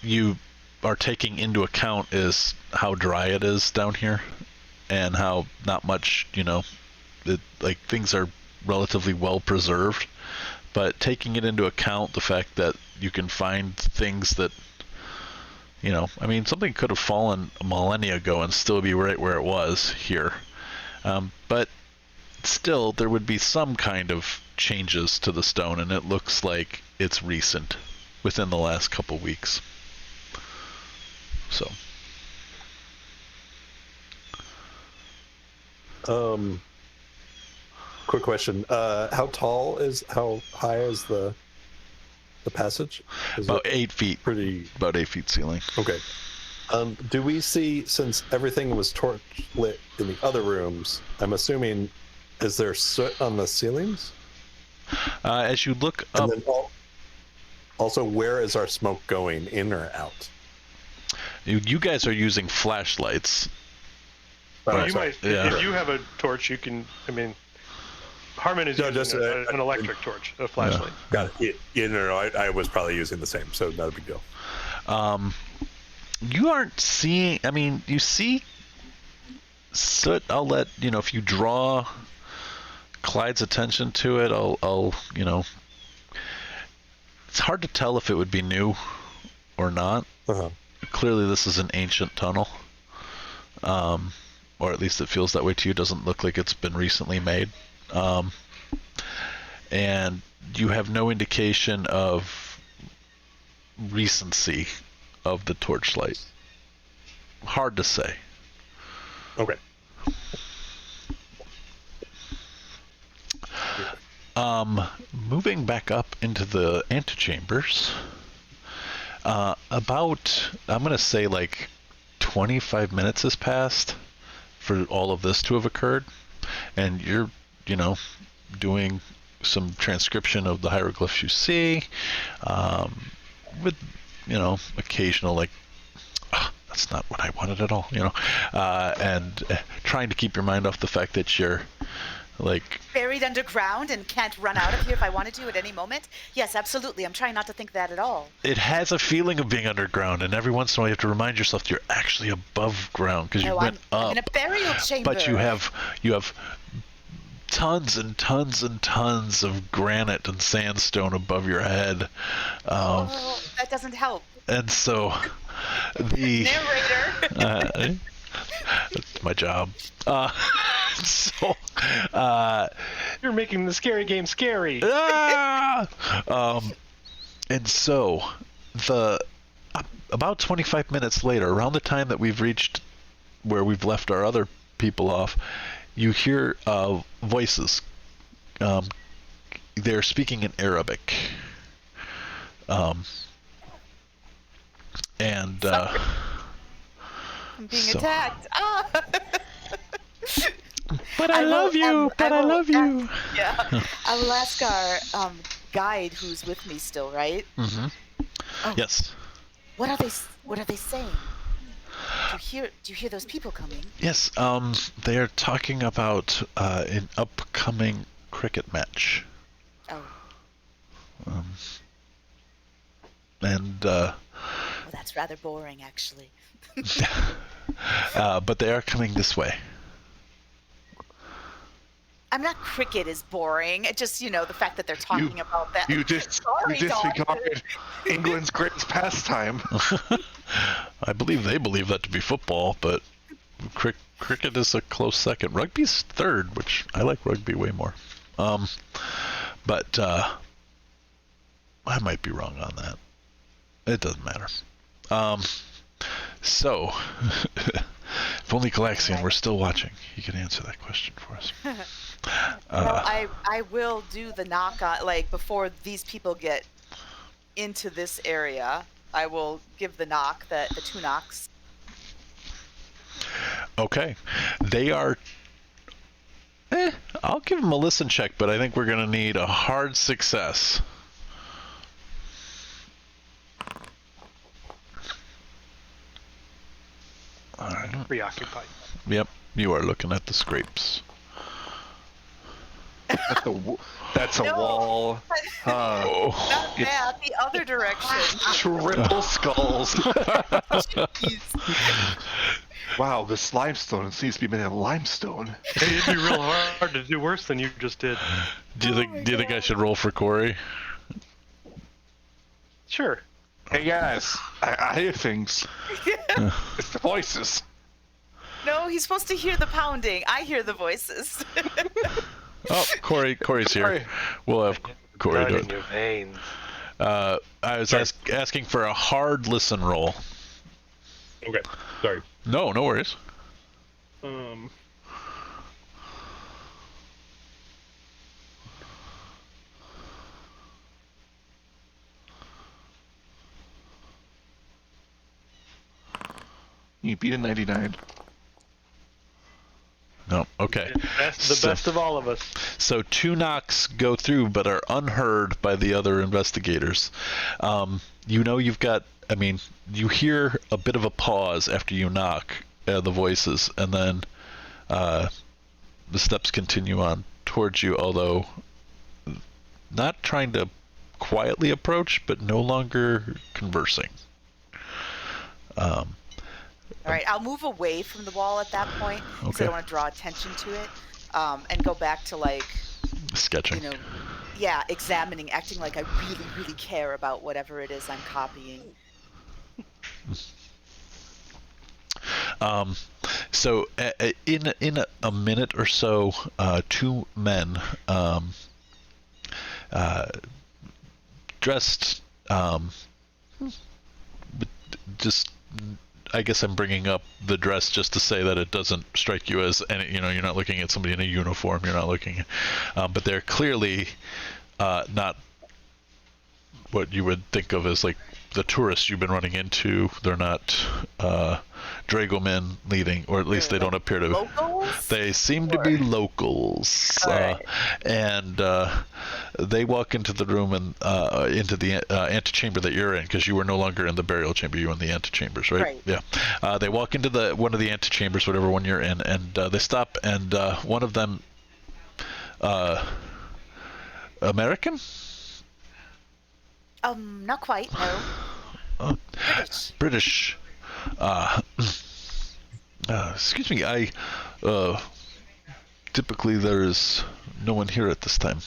you are taking into account is how dry it is down here, and how not much, like things are relatively well preserved. But taking it into account, the fact that you can find things that, I mean, something could have fallen a millennia ago and still be right where it was here. But still, there would be some kind of changes to the stone, and it looks like it's recent, within the last couple weeks. So. Quick question. How high is the passage? Is About it 8 feet. About 8 feet ceiling. Okay. Do we see, since everything was torch lit in the other rooms, I'm assuming, is there soot on the ceilings? As you look up, And then also, where is our smoke going, in or out? you guys are using flashlights. Well, sorry. if you have a torch, you can. I mean, Harmon is using an electric torch, a flashlight. Got it. No, I was probably using the same, so not a big deal. You aren't seeing. I mean, you see soot. I'll let if you draw Clyde's attention to it. I'll It's hard to tell if it would be new or not. Uh-huh. Clearly, this is an ancient tunnel, or at least it feels that way to you. It doesn't look like it's been recently made, and you have no indication of recency of the torchlight. Hard to say. Okay. Moving back up into the antechambers, about, I'm going to say like 25 minutes has passed for all of this to have occurred, and you're, doing some transcription of the hieroglyphs you see, with, occasional like, that's not what I wanted at all, and trying to keep your mind off the fact that you're like buried underground and can't run out of here if I wanted to at any moment. Yes, absolutely. I'm trying not to think that at all. It has a feeling of being underground, and every once in a while you have to remind yourself that you're actually above ground because you went up. I'm in a burial chamber. But you have tons and tons and tons of granite and sandstone above your head. That doesn't help. And so the narrator. that's my job. You're making the scary game scary. And so about 25 minutes later, around the time that we've reached where we've left our other people off, you hear voices. They're speaking in Arabic. And I'm being attacked. But I love you. Yeah. I will ask our guide who's with me still, right? Mm-hmm. Oh. Yes. What are they saying? Do you hear those people coming? Yes. They are talking about an upcoming cricket match. Oh. Well, that's rather boring, actually. But they are coming this way. I'm not cricket is boring. It just, the fact that they're talking about that. You disregard England's greatest pastime. I believe they believe that to be football, but cricket is a close second. Rugby's third, which I like rugby way more. But I might be wrong on that. It doesn't matter. So, if only Galaxian were still watching, he could answer that question for us. Well, I will do the knock on, before these people get into this area, I will give the knock, the two knocks. Okay. They are... I'll give them a listen check, but I think we're going to need a hard success. All right. Preoccupied. Yep, you are looking at the scrapes. That's a No. wall. Oh. Not that, the other direction. Triple skulls. Jeez. Wow, this limestone seems to be made of limestone. It'd be real hard to do worse than you just did. Do you think I should roll for Corey? Sure. Hey guys, I hear things. It's the voices. No, he's supposed to hear the pounding. I hear the voices. Oh, Corey's here. Corey. We'll have Corey Blood do in it. your veins. I was asking for a hard listen roll. Okay, sorry. No worries. You beat a 99. No, okay. The best of all of us. So 2 knocks go through but are unheard by the other investigators. You've got, you hear a bit of a pause after you knock the voices, and then the steps continue on towards you, although not trying to quietly approach, but no longer conversing. All right, I'll move away from the wall at that point because Okay. I don't want to draw attention to it, and go back to Sketching. examining, acting like I really, really care about whatever it is I'm copying. So in a minute or so, 2 men dressed just, I guess I'm bringing up the dress just to say that it doesn't strike you as any, you're not looking at somebody in a uniform, you're not looking, but they're clearly not what you would think of as like the tourists you've been running into. They're not dragomen leading, or at least they don't appear to. Locals? They seem to be locals, Alright. and they walk into the room and into the antechamber that you're in, because you were no longer in the burial chamber. You were in the antechambers, right? Right. Yeah. They walk into one of the antechambers, whatever one you're in, and they stop. And one of them, American? Not quite. No. British. Excuse me. I typically there's no one here at this time,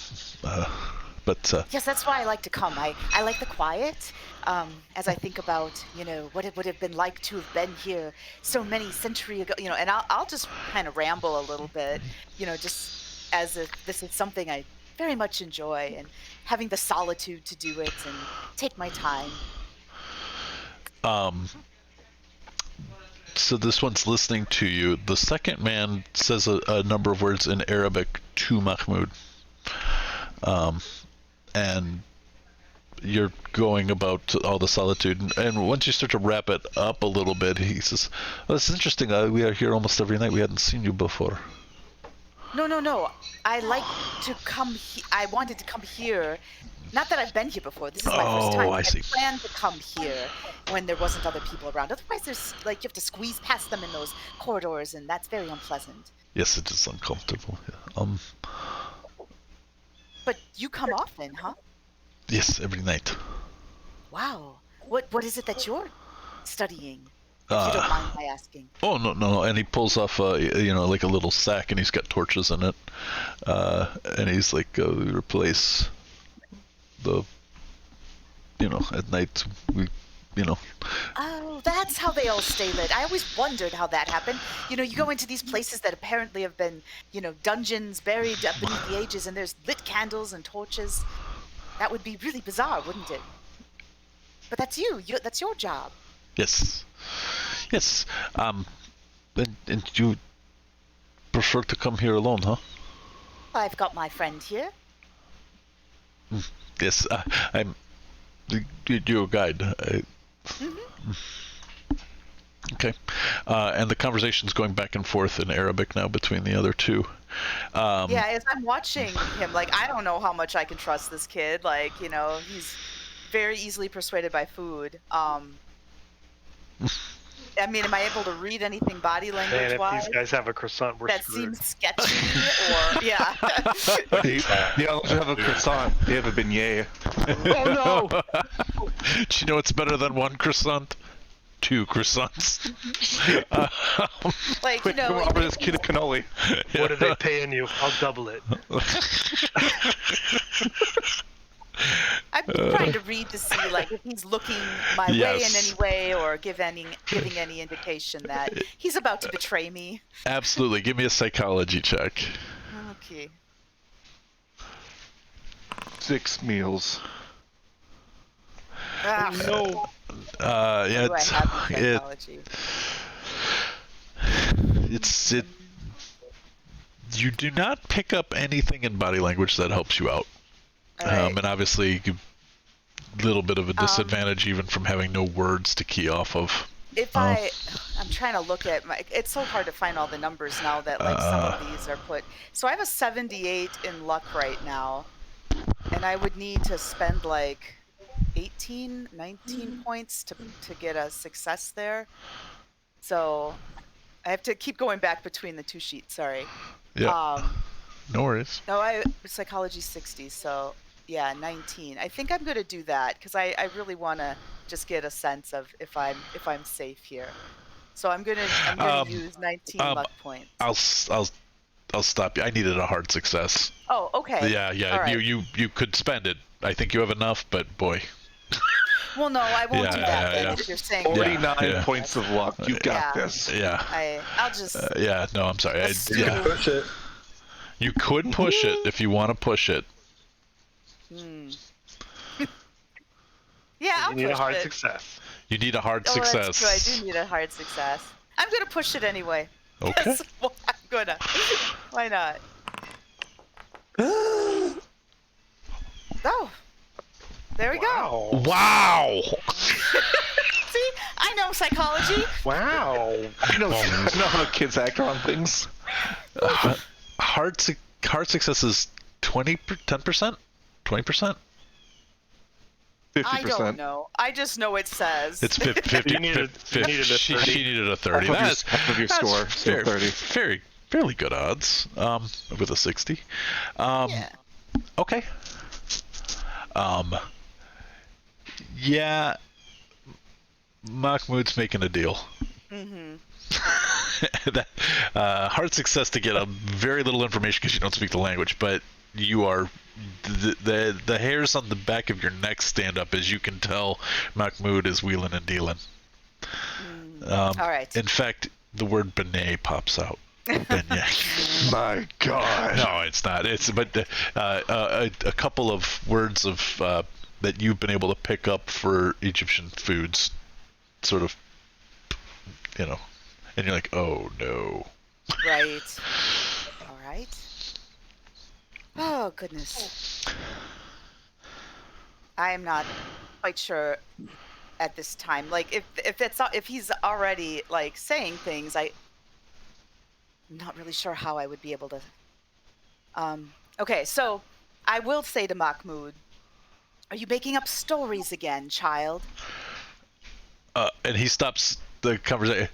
but Yes, that's why I like to come. I like the quiet. As I think about, what it would have been like to have been here so many centuries ago, and I'll just kind of ramble a little bit, just as if this is something I very much enjoy, and having the solitude to do it and take my time. So this one's listening to you. The second man says a number of words in Arabic to Mahmoud, and you're going about all the solitude. And once you start to wrap it up a little bit, he says, "Well, this is interesting. We are here almost every night. We hadn't seen you before." No. I like to come. I wanted to come here. Not that I've been here before. This is my first time. I see. Planned to come here when there wasn't other people around. Otherwise, there's you have to squeeze past them in those corridors, and that's very unpleasant. Yes, it is uncomfortable. Yeah. But you come often, huh? Yes, every night. Wow. What is it that you're studying? If you don't mind my asking. Oh no! And he pulls off, like a little sack, and he's got torches in it, and he's like, we replace the, at night we, Oh, that's how they all stay lit. I always wondered how that happened. You go into these places that apparently have been, dungeons buried up beneath the ages, and there's lit candles and torches. That would be really bizarre, wouldn't it? But that's you. That's your job. Yes. And you prefer to come here alone, huh? I've got my friend here. Yes, I'm your guide. Okay. And the conversation's going back and forth in Arabic now between the other two. Yeah, as I'm watching him, like, I don't know how much I can trust this kid. Like, he's very easily persuaded by food. I mean, am I able to read anything body Man, language if wise these guys have a croissant, we're that screwed. seems sketchy? Or yeah. They also have a croissant. They have a beignet. Oh no! Do you know what's better than one croissant? 2 croissants. Like, Quick, come over this kid of cannoli. What are they paying you? I'll double it. I'm trying to read to see, like, if he's looking my way in Yes. any way, or giving any indication that he's about to betray me. Absolutely. Give me a psychology check. Okay. 6 meals. Ah, No. Yeah, do I have in psychology? You do not pick up anything in body language that helps you out. All right. And obviously, a little bit of a disadvantage even from having no words to key off of. If I'm trying to look at it's so hard to find all the numbers now that, like, some of these are put. So I have a 78 in luck right now, and I would need to spend like 19 points to get a success there. So I have to keep going back between the two sheets. Sorry. Yeah. No worries. No, psychology 60. So yeah, 19. I think I'm going to do that because I really want to just get a sense of if I'm safe here. So I'm gonna use 19 luck points. I'll stop you. I needed a hard success. Oh, okay. Yeah. All right. You could spend it. I think you have enough, but boy. Well, no, I won't do that then. If you're saying 49 points of luck. You got this. Yeah. I'll just. Yeah. No, I'm sorry. Push it. You could push it if you want to push it. Yeah, I'll You need push a hard it. success. You need a hard Oh, success. that's true. I do need a hard success. I'm gonna push it anyway. Okay. That's what I'm gonna. Why not? Oh, there we go. Wow. See, I know psychology. Wow. I know how kids act on things. Hard success is 10%? 20%? 50%. I don't know. I just know it says. It's 50. You needed a 30. She needed a 30. Half of your score, so 30. Fairly good odds. With a 60. Yeah. Okay. Yeah. Mahmoud's making a deal. Mm-hmm. Hard success to get a very little information because you don't speak the language, but you are the hairs on the back of your neck stand up as you can tell Mahmoud is wheeling and dealing. All right. In fact, the word beignet pops out. Beignet. My God. No, it's not. It's but a couple of words of that you've been able to pick up for Egyptian foods, sort of, and you're like, oh no. Right. All right. Oh goodness. I am not quite sure at this time. Like, if he's already, like, saying things, I'm not really sure how I would be able to. Okay, so I will say to Mahmoud, "Are you making up stories again, child?" And he stops the conversation.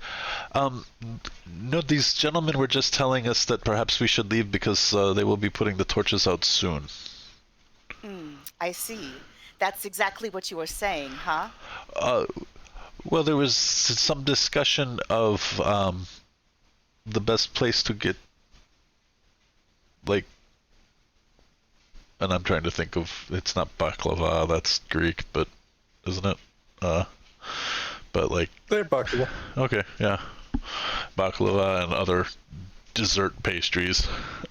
No, these gentlemen were just telling us that perhaps we should leave because they will be putting the torches out soon. I see. That's exactly what you were saying, huh? Well, there was some discussion of the best place to get, like, and I'm trying to think of, it's not baklava, that's Greek, but isn't it? But like, They're baklava. okay, yeah, baklava and other dessert pastries.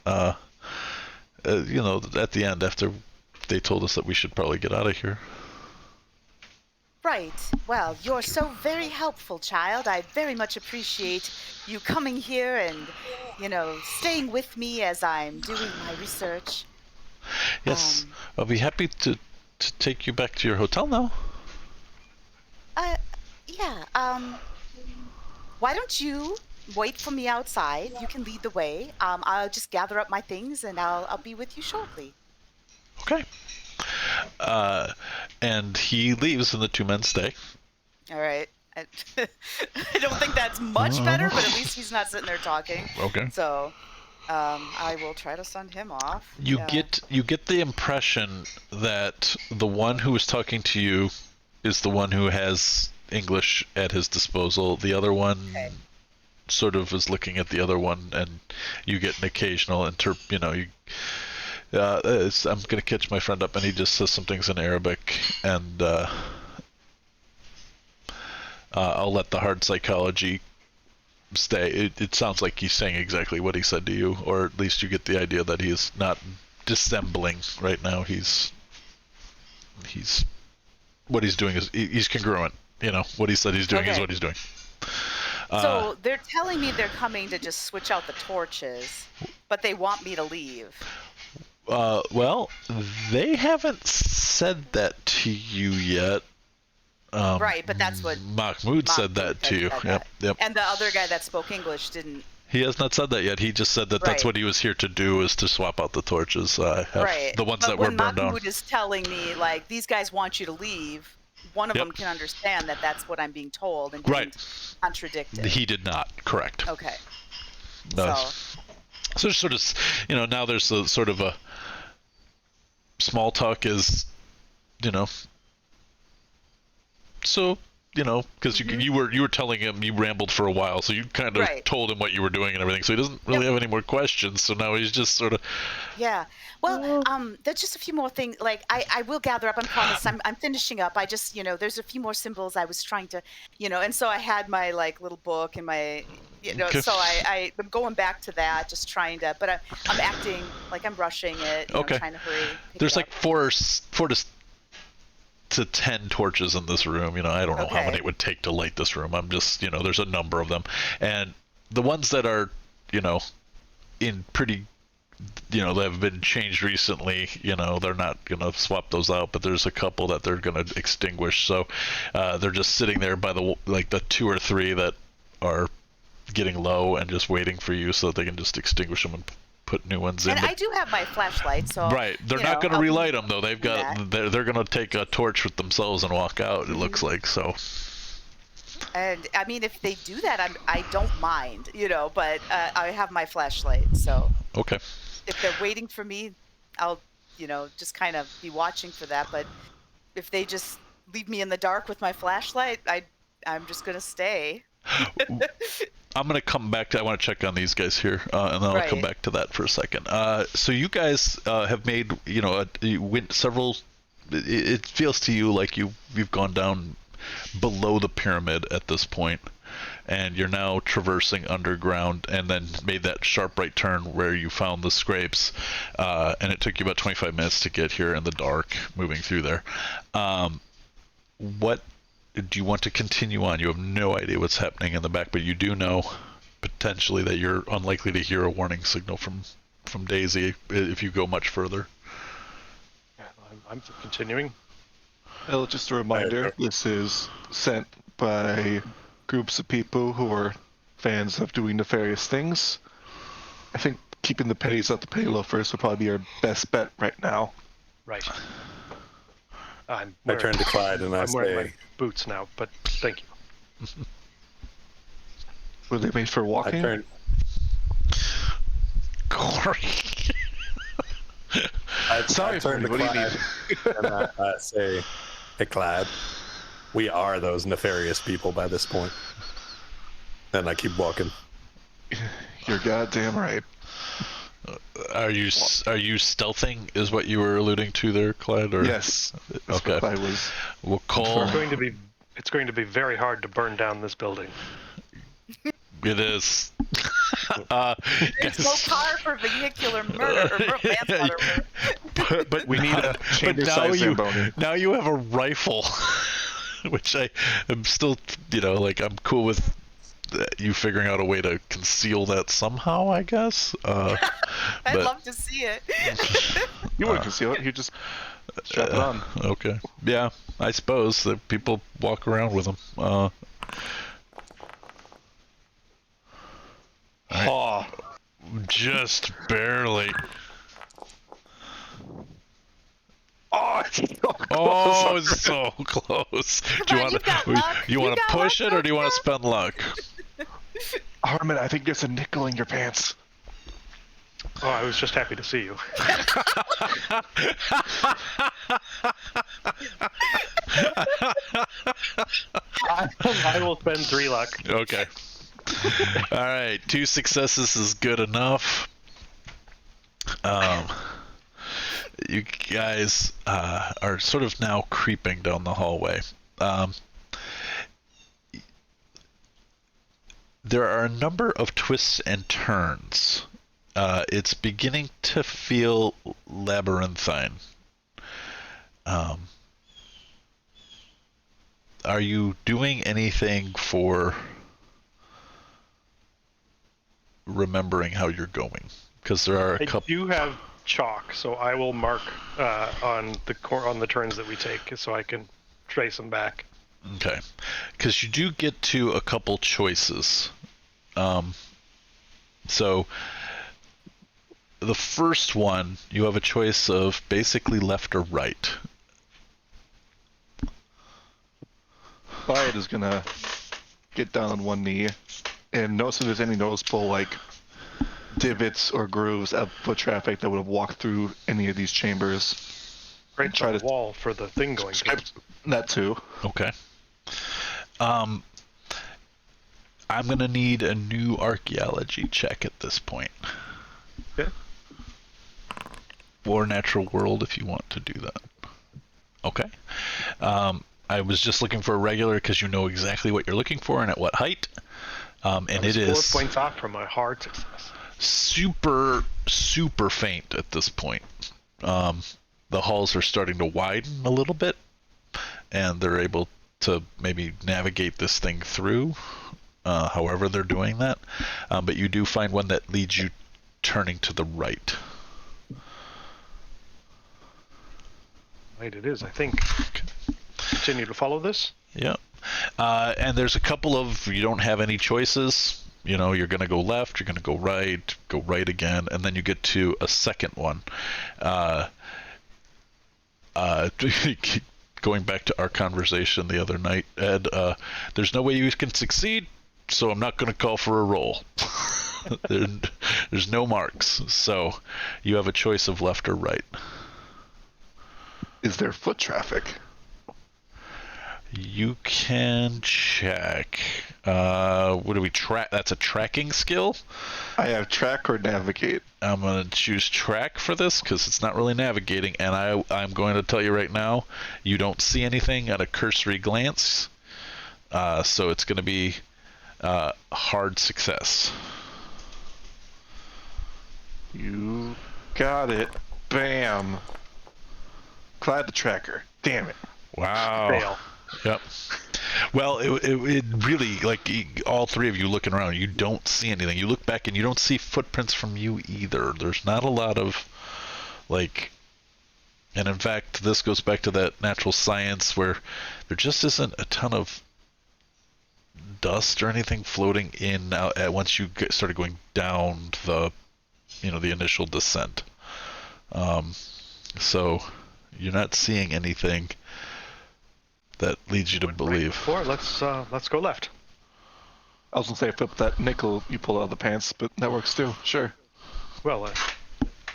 At the end, after they told us that we should probably get out of here. Right. Well, you're so very helpful, child. I very much appreciate you coming here and, staying with me as I'm doing my research. Yes, I'll be happy to take you back to your hotel now. Yeah. why don't you wait for me outside? You can lead the way. I'll just gather up my things and I'll be with you shortly. Okay. And he leaves, and the two men stay. All right. I don't think that's much better, but at least he's not sitting there talking. Okay. So, I will try to send him off. You get the impression that the one who is talking to you is the one who has English at his disposal. The other one sort of is looking at the other one, and you get an occasional I'm gonna catch my friend up, and he just says some things in Arabic, and I'll let the hard psychology stay. It sounds like he's saying exactly what he said to you, or at least you get the idea that he is not dissembling right now. He's what he's doing is he's congruent. What he said he's doing is what he's doing. So they're telling me they're coming to just switch out the torches, but they want me to leave. Well, they haven't said that to you yet. Right, but that's what Mahmoud said that to you. Yep. And the other guy that spoke English didn't. He has not said that yet. He just said that that's what he was here to do, is to swap out the torches. The ones that were burned down. Mahmoud is telling me, like, these guys want you to leave, one of them can understand that that's what I'm being told and didn't contradict it. He did not. Correct. Okay. So there's sort of, now there's a sort of a small talk is, so, because you were telling him, you rambled for a while, so you kind of told him what you were doing and everything, so he doesn't really have any more questions, so now he's just sort of... Yeah. Well, there's just a few more things. Like, I will gather up, I promise. I'm finishing up. I just, there's a few more symbols I was trying to, and so I had my, like, little book and my, so I'm going back to that, just trying to, but I'm acting like I'm rushing it, trying to hurry. There's like four to 10 torches in this room. I don't know how many it would take to light this room. I'm just, there's a number of them. And the ones that are, in pretty, that have been changed recently, they're not going to swap those out, but there's a couple that they're going to extinguish. So they're just sitting there by the 2 or 3 that are getting low and just waiting for you so that they can just extinguish them and put new ones in. And I do have my flashlight, so they're not going to relight them though. They've got they're going to take a torch with themselves and walk out. It looks like so. And I mean, if they do that, I don't mind, but I have my flashlight, so okay. If they're waiting for me, I'll just kind of be watching for that. But if they just leave me in the dark with my flashlight, I'm just gonna stay. I'm going to come back to, I want to check on these guys here, and then I'll come back to that for a second. So you guys have made, you went several, it feels to you like you've gone down below the pyramid at this point, and you're now traversing underground, and then made that sharp right turn where you found the scrapes, and it took you about 25 minutes to get here in the dark, moving through there. What do you want to continue on? You have no idea what's happening in the back, but you do know potentially that you're unlikely to hear a warning signal from Daisy if you go much further. Yeah, I'm continuing. Well, just a reminder, this is sent by groups of people who are fans of doing nefarious things. I think keeping the pennies at the penny loafers would probably be our best bet right now. Right. I turn to Clyde and I'm wearing my boots now, but thank you. Were they made for walking? Corey. Sorry, turn to what do you Clyde and I say, "Hey, Clyde, we are those nefarious people by this point." And I keep walking. You're goddamn right. Are you stealthing? Is what you were alluding to there, Clyde? Or? Yes. That's what Clyde was. We'll call. It's going to be very hard to burn down this building. It is. There's no car for vehicular murder or manslaughter murder. But we need a chamber-sized Zamboni. Now you have a rifle, which I am still, I'm cool with you figuring out a way to conceal that somehow, I guess. I'd love to see it. You wouldn't conceal it. You just strap it on. Okay. Yeah, I suppose that people walk around with them. Oh, Just barely. oh, Oh, so close. Do you on, want you've got to luck. you want to You've got push luck, it or do you want to Otep. spend luck? Harmon, I think there's a nickel in your pants. Oh, I was just happy to see you. I will spend 3 luck. Okay. All right, 2 successes is good enough. You guys are sort of now creeping down the hallway. There are a number of twists and turns. It's beginning to feel labyrinthine. Are you doing anything for remembering how you're going? Because there are a I couple. do have chalk, so I will mark on the turns that we take, so I can trace them back. Okay, because you do get to a couple choices. So the first one, you have a choice of basically left or right. Wyatt is gonna get down on one knee and notice if there's any noticeable like divots or grooves of foot traffic that would have walked through any of these chambers. Right Try on the to- wall for the thing going through. That too. Okay. I'm gonna need a new archaeology check at this point. Okay. Or natural world if you want to do that. Okay. I was just looking for a regular because you know exactly what you're looking for and at what height. And it is 4 points off from my hard success. super faint at this point. The halls are starting to widen a little bit, and they're able to maybe navigate this thing through, however they're doing that. But you do find one that leads you turning to the right. Right, it is, I think. Continue to follow this. Yeah. And there's a couple of, you don't have any choices. You know, you're going to go left, you're going to go right again, and then you get to a second one. Going back to our conversation the other night, Ed, there's no way you can succeed, so I'm not going to call for a roll. There's no marks, so you have a choice of left or right. Is there foot traffic? You can check. What do we track? That's a tracking skill. I have track or navigate. I'm going to choose track for this because it's not really navigating, and I'm going to tell you right now, you don't see anything at a cursory glance, so it's going to be hard success. You got it. Bam. Clyde the tracker. Damn it. Wow. Fail. Yep. Well, it really, like, all three of you looking around, you don't see anything. You look back and you don't see footprints from you either. There's not a lot of, like, and in fact, this goes back to that natural science where there just isn't a ton of dust or anything floating in now once you started going down the, the initial descent. So you're not seeing anything that leads you to believe. Let's go left. I was gonna say flip that nickel you pull out of the pants, but that works too. Sure. Well,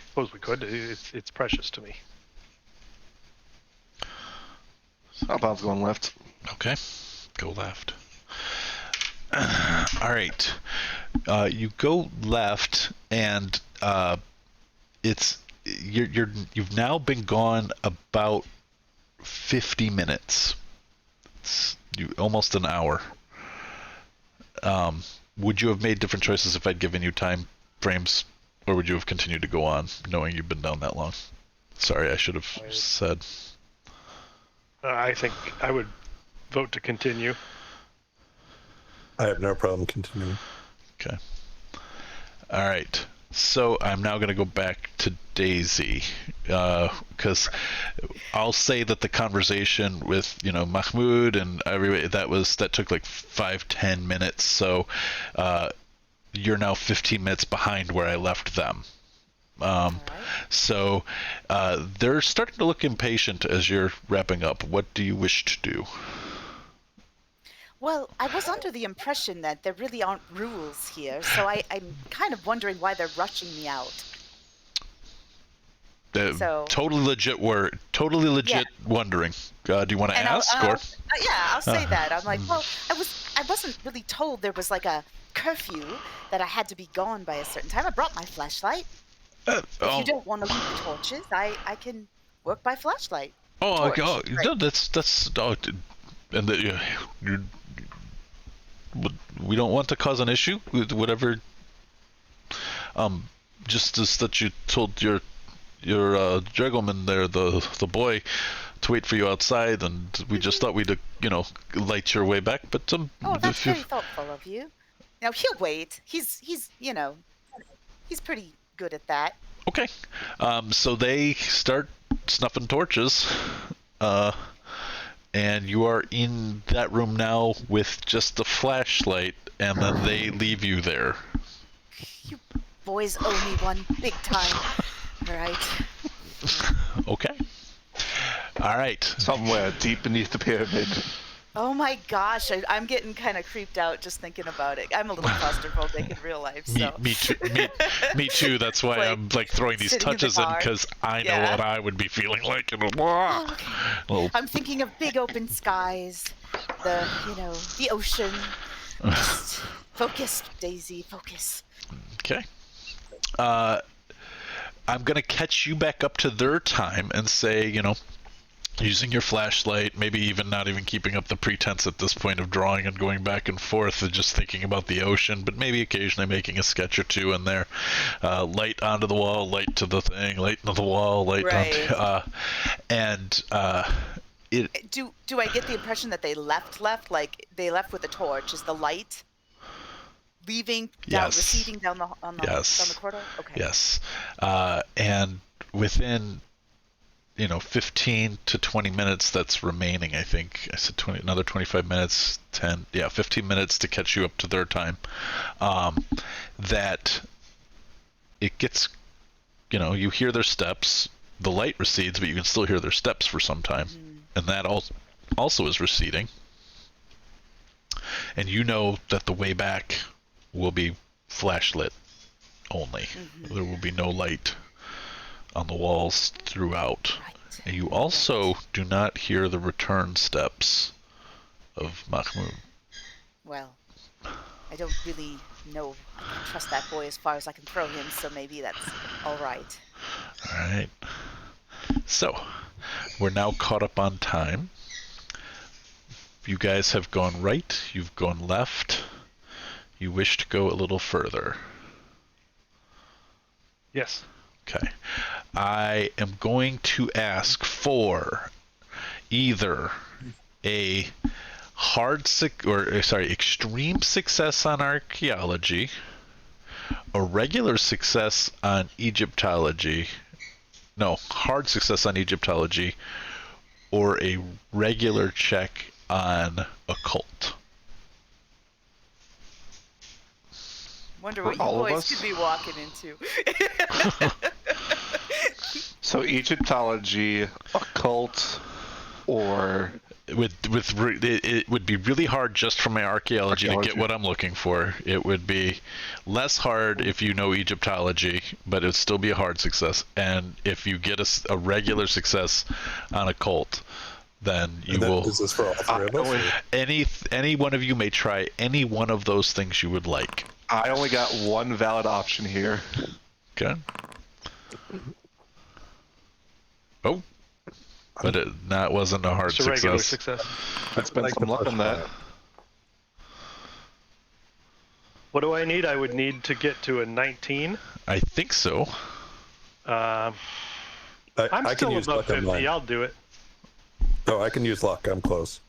suppose we could. It's precious to me. Outbound's going left. Okay, go left. All right, you go left, and you've now been gone about 50 minutes. It's almost an hour. Would you have made different choices if I'd given you time frames, or would you have continued to go on, knowing you've been down that long? Sorry, I should have said. I think I would vote to continue. I have no problem continuing. Okay. All right. So I'm now going to go back to Daisy, because I'll say that the conversation with Mahmoud and everybody that took like 5-10 minutes. So you're now 15 minutes behind where I left them. All right. So they're starting to look impatient as you're wrapping up. What do you wish to do? Well, I was under the impression that there really aren't rules here, so I'm kind of wondering why they're rushing me out. So Totally legit wondering. Do you want to ask? I'll say that. I'm like, well, I wasn't really told there was like a curfew that I had to be gone by a certain time. I brought my flashlight. If you don't want to leave the torches, I can work by flashlight. No, Right. that's and we don't want to cause an issue with whatever. Just as that you told your dragoman there, the boy, to wait for you outside, and we just thought we'd light your way back. But Oh, that's very thoughtful of you. Now he'll wait. He's pretty good at that. Okay. So they start snuffing torches, and you are in that room now with just the flashlight, and then they leave you there. You boys owe me one big time. All right. Okay. All right. Somewhere deep beneath the pyramid. Oh my gosh, I'm getting kind of creeped out just thinking about it. I'm a little claustrophobic in real life, so. Me too. Me too. That's why I'm throwing these touches in, because I know what I would be feeling like. Okay. I'm thinking of big open skies, the ocean. Just focus, Daisy, focus. Okay. I'm gonna catch you back up to their time and say, using your flashlight, maybe even not even keeping up the pretense at this point of drawing and going back and forth and just thinking about the ocean, but maybe occasionally making a sketch or two in there. Light onto the wall, light to the thing, light onto the wall, light onto... Do I get the impression that they left? Like they left with a torch? Is the light leaving down, receding down the down the corridor? Okay. Yes. And within 15 to 20 minutes that's remaining, I think. I said 20, another 25 minutes, 15 minutes to catch you up to their time. That it gets, you hear their steps, the light recedes, but you can still hear their steps for some time. And that also is receding. And you know that the way back will be flashlit only. There will be no light on the walls throughout. Right. And you also do not hear the return steps of Mahmoud. Well, I don't really know. I can trust that boy as far as I can throw him, so maybe that's all right. All right. So, we're now caught up on time. You guys have gone right. You've gone left. You wish to go a little further. Yes. Okay. I am going to ask for either a extreme success on archaeology, a regular success on Egyptology, hard success on Egyptology, or a regular check on occult. Wonder what you boys could be walking into. So Egyptology, occult, or it would be really hard just from my archaeology to get what I'm looking for. It would be less hard if you know Egyptology, but it would still be a hard success. And if you get a regular success on occult, then you will. Is this for all three of us? Any one of you may try any one of those things you would like. I only got one valid option here. Okay. Oh. But that wasn't a hard It's a regular success. I'd spend some luck on that. What do I need? I would need to get to a 19. I think so. I'm I still can use above luck on 50. mine. I'll do it. Oh, I can use luck. I'm close.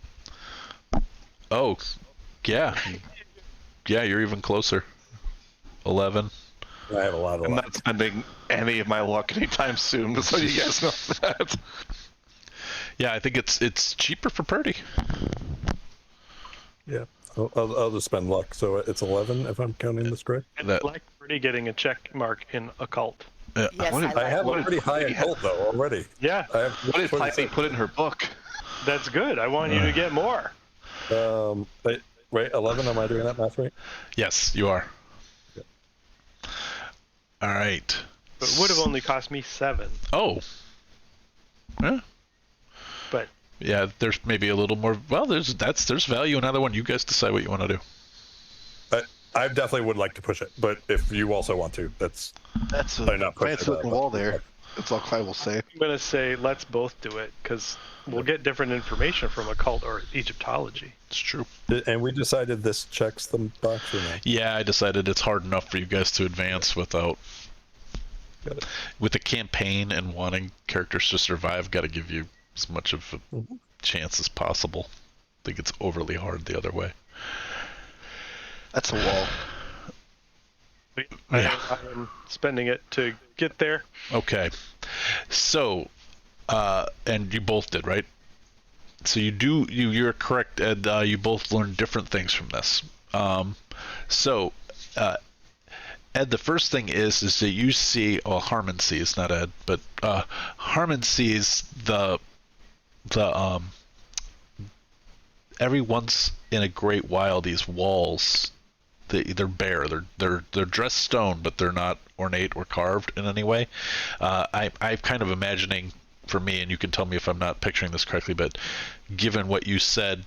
Oh, yeah. Yeah, you're even closer. 11. I have a lot of I'm luck. not spending any of my luck anytime soon, just so you guys know that. Yeah, I think it's cheaper for Purdy. Yeah. I'll just spend luck. So it's 11 if I'm counting this correct. And like pretty getting a check mark in occult. Yes, I have a pretty high occult though already. Yeah. What did Pipey put in her book? That's good. I want you to get more. Wait, 11. Am I doing that math right? Yes, you are. Yeah. All right. But it would have only cost me 7. Oh. Yeah. But yeah, there's maybe a little more. Well, there's value in either one. You guys decide what you want to do. I definitely would like to push it, but if you also want to, that's a fancy looking wall there. That's all Clyde will say. I'm going to say let's both do it, because we'll get different information from occult or Egyptology. It's true. And we decided this checks the box or not? Yeah, I decided it's hard enough for you guys to advance without. With the campaign and wanting characters to survive, got to give you as much of a chance as possible. I think it's overly hard the other way. That's a wall. I am spending it to get there. Okay. So, and you both did, right? So you're correct, Ed. You both learned different things from this. Ed, the first thing is that you see, Harmon sees, not Ed, but Harmon sees the every once in a great while these walls, they're bare, they're dressed stone, but they're not ornate or carved in any way. I'm kind of imagining, for me, and you can tell me if I'm not picturing this correctly, but given what you said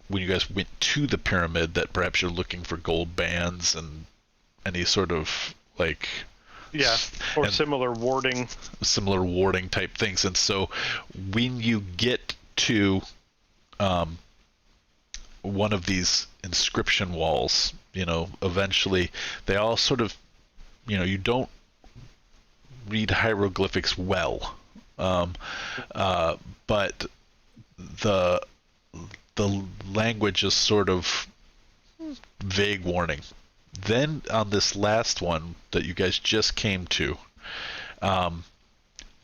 when you guys went to the pyramid, that perhaps you're looking for gold bands and any sort of or similar warding type things. And so when you get to one of these inscription walls, eventually they all sort of, you don't read hieroglyphics well, but the language is sort of vague warning. Then on this last one that you guys just came to,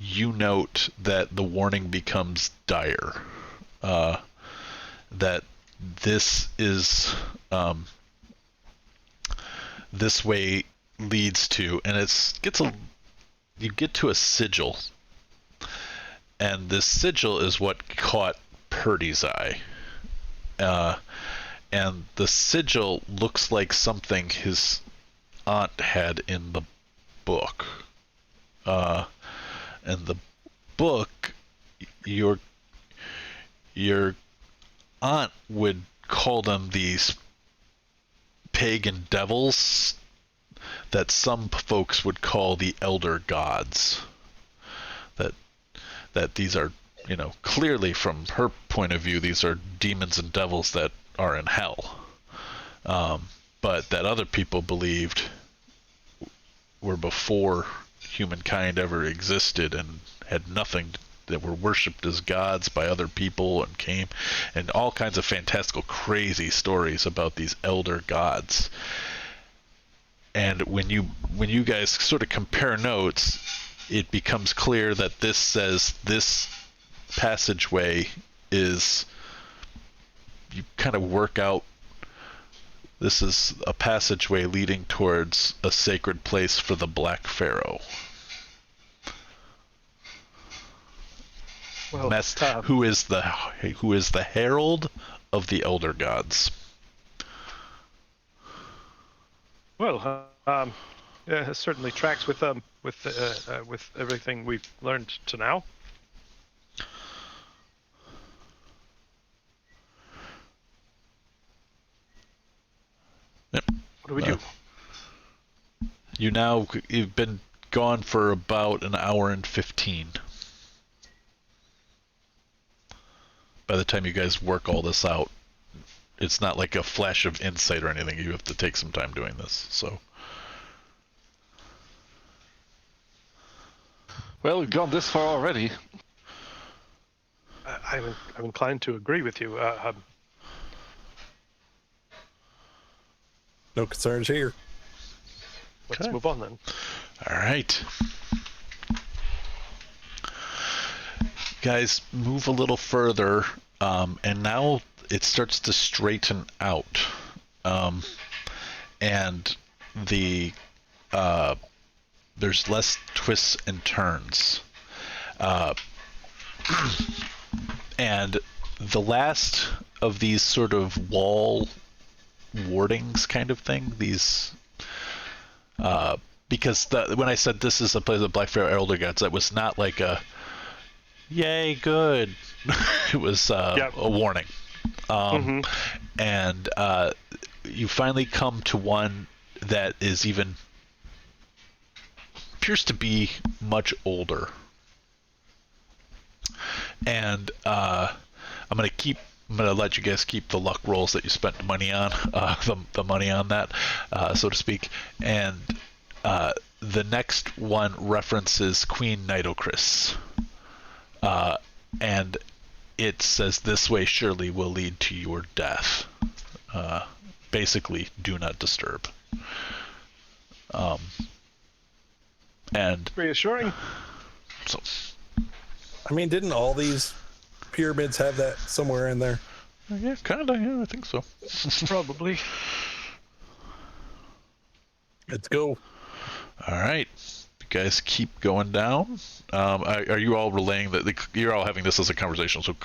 you note that the warning becomes dire. That this is this way leads to, and you get to a sigil, and this sigil is what caught Purdy's eye. And the sigil looks like something his aunt had in the book. And the book, your aunt would call them these pagan devils that some folks would call the elder gods. That these are, clearly from her point of view, these are demons and devils that are in hell, but that other people believed were before humankind ever existed and had nothing, that were worshipped as gods by other people, and came, and all kinds of fantastical, crazy stories about these elder gods. And when you guys sort of compare notes, it becomes clear that this says this passageway is, you kind of work out, this is a passageway leading towards a sacred place for the Black Pharaoh. Well, who is the herald of the elder gods. Well, it certainly tracks with everything we've learned to now. Yep. What do we do? You've been gone for about an hour and 15. By the time you guys work all this out, it's not like a flash of insight or anything. You have to take some time doing this. So, well, we've gone this far already. I'm inclined to agree with you. No concerns here. Let's move on then. All right. Guys, move a little further, and now it starts to straighten out, and the there's less twists and turns, and the last of these sort of wall wardings kind of thing, these because when I said this is a place of Blackfire Elder Gods, that was not like a yay good. It was a warning. And you finally come to one that is appears to be much older. And I'm gonna let you guys keep the luck rolls that you spent the money on, the money on that, so to speak. And the next one references Queen Nitocris, and it says, "This way surely will lead to your death." Basically, do not disturb. And reassuring. So, I mean, didn't all these pyramids have that somewhere in there? yeah, kinda. Yeah, I think so. Probably. Let's go. All right, you guys keep going down. Are you all relaying that? You're all having this as a conversation, so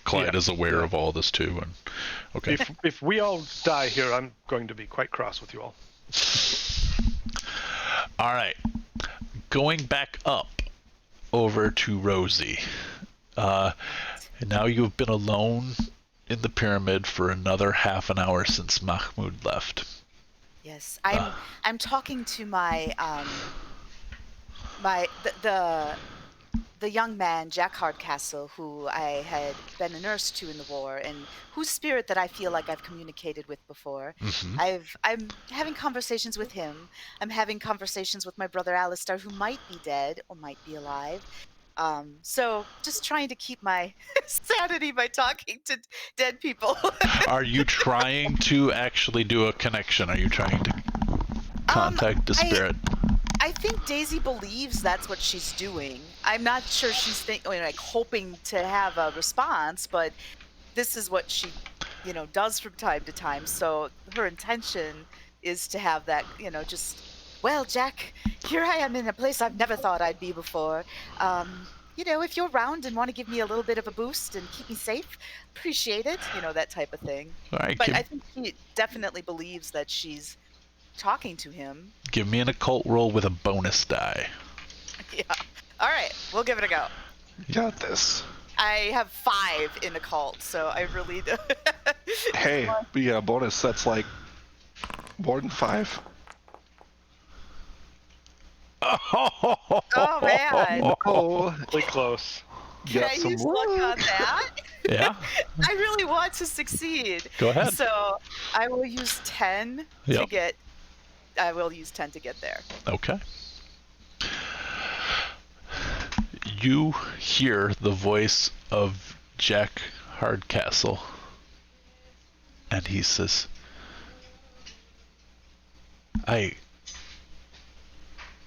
Clyde is aware of all this too. And okay, If we all die here, I'm going to be quite cross with you all. all right. Going back up over to Rosie. And now you've been alone in the pyramid for another half an hour since Mahmoud left. Yes, I'm talking to my the young man, Jack Hardcastle, who I had been a nurse to in the war, and whose spirit that I feel like I've communicated with before. Mm-hmm. I'm having conversations with him. I'm having conversations with my brother Alistair, who might be dead or might be alive. So just trying to keep my sanity by talking to dead people. Are you trying to actually do a connection? Are you trying to contact the spirit? I think Daisy believes that's what she's doing. I'm not sure she's hoping to have a response, but this is what she, does from time to time. So her intention is to have that, well, Jack, here I am in a place I've never thought I'd be before. If you're around and want to give me a little bit of a boost and keep me safe, appreciate it. That type of thing. All right, But I think she definitely believes that she's talking to him. Give me an occult roll with a bonus die. Yeah. All right, we'll give it a go. You got this. I have 5 in occult, so I really do. Hey, but yeah, bonus, that's like more than 5. Oh man. Oh, Really close. Can I use luck on that? Yeah. I really want to succeed. Go ahead. So I will use 10 to get. I will use 10 to get there. Okay. You hear the voice of Jack Hardcastle, and he says,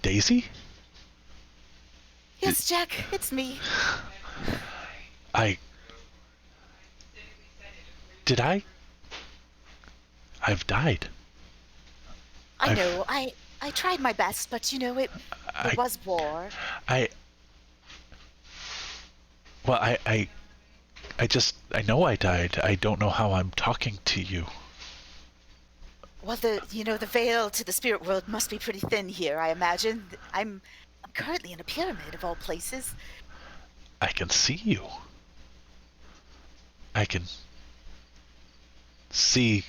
Daisy? Yes, Jack, it's me. I've died. I know. I tried my best, but it was war. I know I died. I don't know how I'm talking to you. Well, the veil to the spirit world must be pretty thin here, I imagine. I'm currently in a pyramid of all places. I can see you. I can see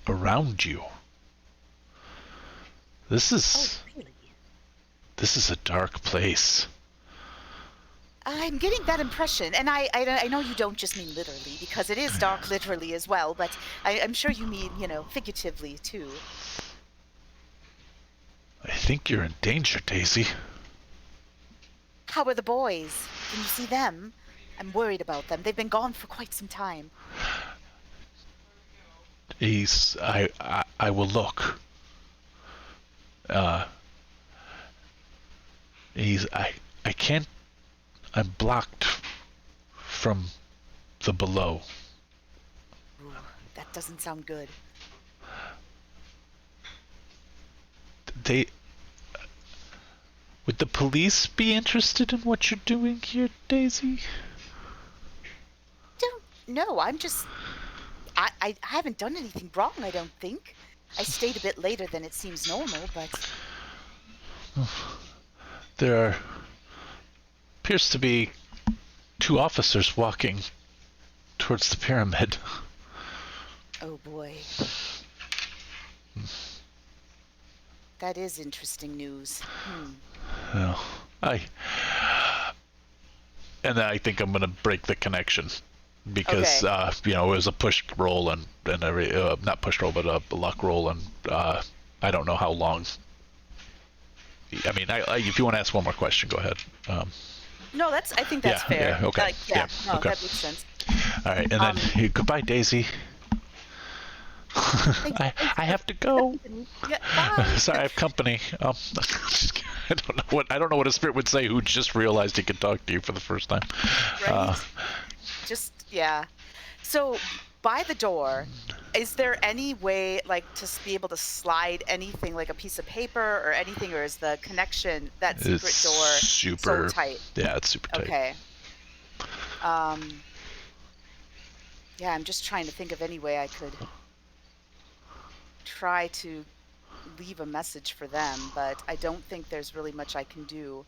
around you. This is a dark place. I'm getting that impression, and I know you don't just mean literally, because it is dark literally as well, but I'm sure you mean, figuratively too. I think you're in danger, Daisy. How are the boys? Can you see them? I'm worried about them. They've been gone for quite some time. I will look. I can't. I'm blocked from the below. Ooh, that doesn't sound good. Would the police be interested in what you're doing here, Daisy? Don't know. I'm just. I haven't done anything wrong, I don't think. I stayed a bit later than it seems normal, but. There appears to be 2 officers walking towards the pyramid. Oh boy. That is interesting news. Well, I think I'm gonna break the connection because Okay. it was a push roll and not push roll but a luck roll, and I don't know how long. I mean, if you want to ask one more question, go ahead. No, I think that's fair. Yeah, okay. No, okay. that makes sense. All right, and then goodbye, Daisy. I have to go. Yeah, bye. Sorry, I have company. I don't know what a spirit would say who just realized he could talk to you for the first time. Right? Yeah. So, by the door, is there any way, like, to be able to slide anything, like a piece of paper or anything, or is the connection, that secret It's door, super so tight? Yeah, it's super tight. Okay. Yeah, I'm just trying to think of any way I could try to leave a message for them, but I don't think there's really much I can do.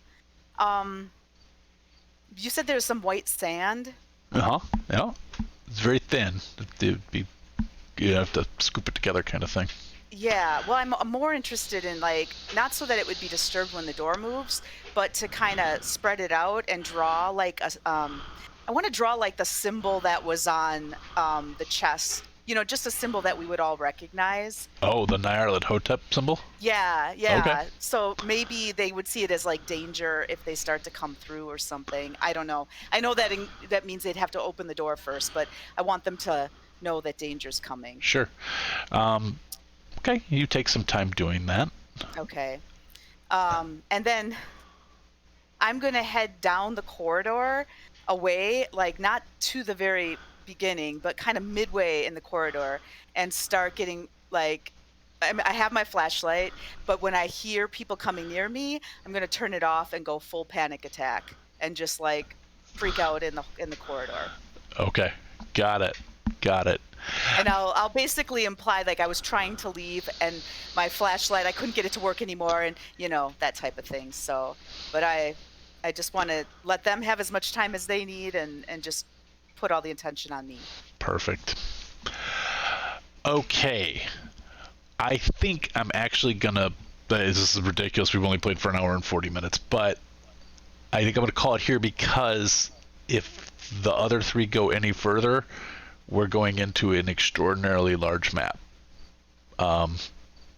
You said there's some white sand. Yeah, it's very thin. You have to scoop it together, kind of thing. Yeah, well, I'm more interested in, like, not so that it would be disturbed when the door moves, but to kind of spread it out and draw like I want to draw like the symbol that was on the chest. Just a symbol that we would all recognize. Oh, the Nyarlathotep symbol? Yeah. Okay. So maybe they would see it as like danger if they start to come through or something. I don't know. I know that that means they'd have to open the door first, but I want them to know that danger's coming. Sure. Okay, you take some time doing that. Okay. And then I'm going to head down the corridor away, like not to the very beginning, but kind of midway in the corridor, and start getting like, I have my flashlight, but when I hear people coming near me, I'm going to turn it off and go full panic attack and just like freak out in the corridor. Okay. Got it. And I'll basically imply like I was trying to leave and my flashlight, I couldn't get it to work anymore, and that type of thing. So, but I just want to let them have as much time as they need and just put all the attention on me. Perfect. Okay. I think I'm actually gonna. This is ridiculous. We've only played for an hour and 40 minutes, but I think I'm gonna call it here because if the other 3 go any further, we're going into an extraordinarily large map. And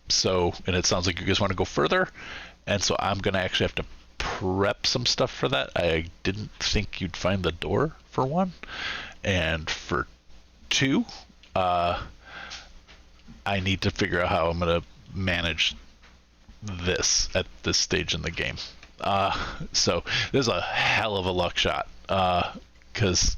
it sounds like you guys want to go further, and so I'm gonna actually have to prep some stuff for that. I didn't think you'd find the door, for 1, and for 2, I need to figure out how I'm gonna manage this at this stage in the game. So there's a hell of a luck shot, because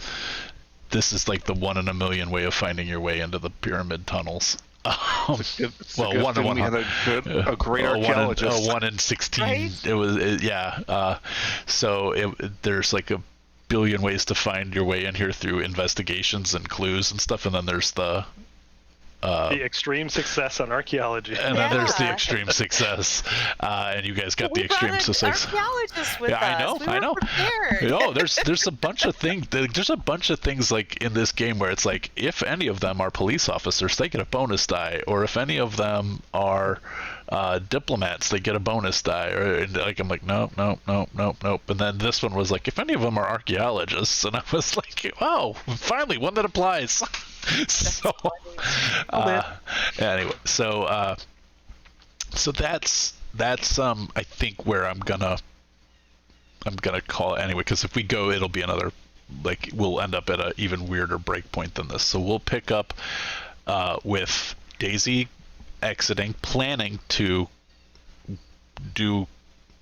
this is like the 1 in a million way of finding your way into the pyramid tunnels. Well, 1 in 1. We had a great archaeologist. 1 in 16. Right? It was, yeah. So there's like a billion ways to find your way in here through investigations and clues and stuff, and then there's the extreme success on archaeology. And then there's the extreme success, and you guys got the extreme success. Archaeologists with us. I know. Prepared. No, there's a bunch of things. There's a bunch of things like in this game where it's like if any of them are police officers, they get a bonus die, or if any of them are diplomats, they get a bonus die. And like I'm like nope. And then this one was like if any of them are archaeologists, and I was like, wow, finally one that applies. So anyway, so that's I think where I'm gonna call it anyway, because if we go, it'll be another, like, we'll end up at an even weirder break point than this. So we'll pick up with Daisy exiting, planning to do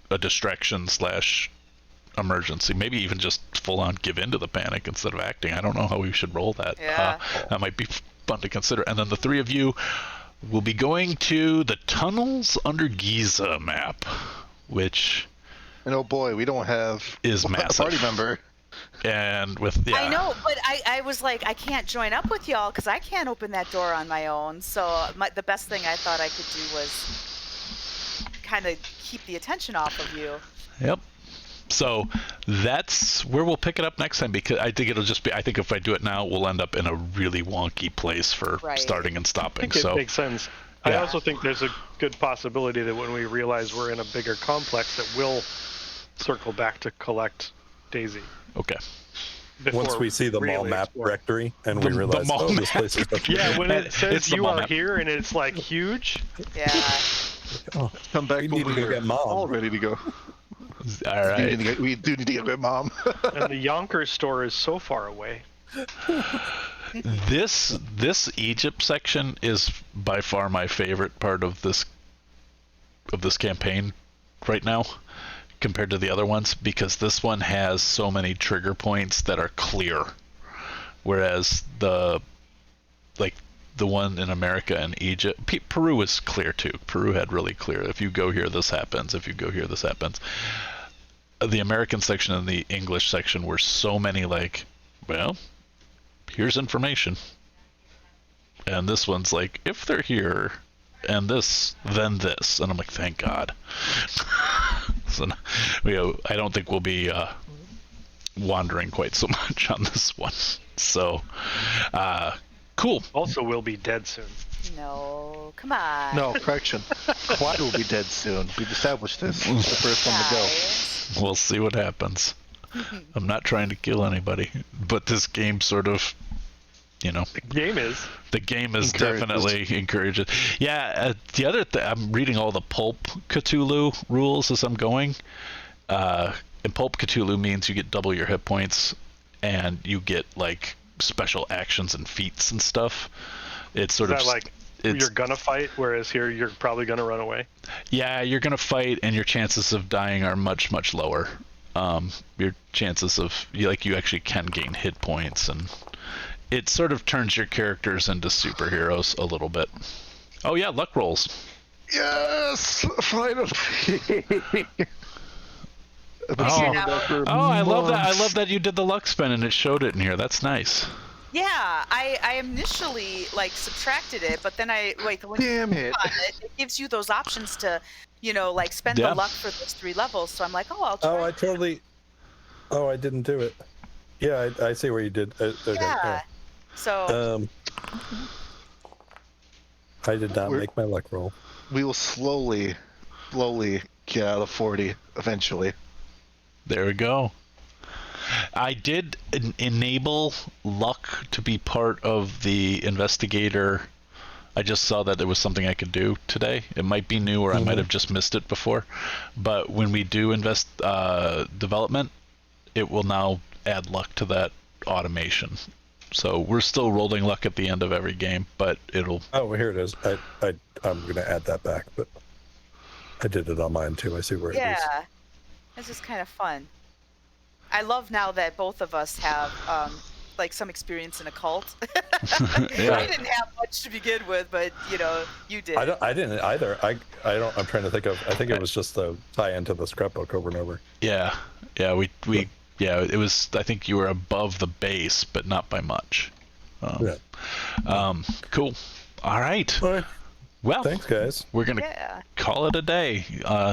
a distraction / emergency. Maybe even just full on give in to the panic instead of acting. I don't know how we should roll that. Yeah. That might be fun to consider. And then the three of you will be going to the Tunnels Under Giza map, which And oh boy, we don't have is a massive. party member. And with I know, but I was like, I can't join up with y'all because I can't open that door on my own. So the best thing I thought I could do was kind of keep the attention off of you. Yep. So that's where we'll pick it up next time, because I think it'll just be, I think if I do it now, we'll end up in a really wonky place for Right. starting and I stopping. think So it makes sense. I Yeah. also think there's a good possibility that when we realize we're in a bigger complex, that we'll circle back to collect Daisy. okay. Once before we see the mall really map exploring. directory and The we realize, mall oh, this map. place is much Yeah, when And it says it's the you mall are map. here and it's like huge. Yeah. Oh, Come back we when need to go we're get mom. all ready to go. All right. We do need to get rid of mom. And the Yonkers store is so far away. This Egypt section is by far my favorite part of this campaign right now, compared to the other ones, because this one has so many trigger points that are clear, whereas the one in America and Egypt, Peru was clear too. Peru had really clear, if you go here this happens, if you go here this happens. The American section and the English section were so many like, well, here's information. And this one's like, if they're here and this, then this. And I'm like, thank God. So, I don't think we'll be wandering quite so much on this one. So, cool. Also, we'll be dead soon. No, come on. No, correction. Clyde will be dead soon. We've established this. He's the first one to go. Guys. We'll see what happens. I'm not trying to kill anybody, but this game sort of, The game is. the game is Encourages. definitely encourages. Yeah, the other I'm reading all the Pulp Cthulhu rules as I'm going. And Pulp Cthulhu means you get double your hit points, and you get like special actions and feats and stuff. It's sort Is of that like it's, you're gonna fight, whereas here you're probably gonna run away? yeah, you're gonna fight, and your chances of dying are much lower. Your chances of you actually can gain hit points, and it sort of turns your characters into superheroes a little bit. Oh yeah, luck rolls. Yes! Finally! Oh, I love that. I months. love that you did the luck spin and it showed it in here. That's nice. Yeah, I initially subtracted it, but then when Damn you it. click on it gives you those options to, spend Yeah. the luck for those 3 levels. So I'm like, oh, I'll try. I didn't do it. Yeah, I see where you did. Okay, Yeah. So I did not We're- make my luck roll. We will slowly get out of 40 eventually. There we go. I did enable luck to be part of the investigator. I just saw that there was something I could do today. It might be new, or I might have just missed it before. But when we do invest development, it will now add luck to that automation. So we're still rolling luck at the end of every game, but it'll. Oh, here it is. I'm going to add that back, but I did it on mine too. I see where it is. yeah, it's just kind of fun. I love now that both of us have some experience in a cult. Yeah. I didn't have much to begin with, but you did. I didn't either. I'm trying to think of. I think it was just the tie into the scrapbook over and over. Yeah, it was. I think you were above the base, but not by much. Cool. All right. All right. Well, Thanks, guys. we're gonna Yeah. call it a day.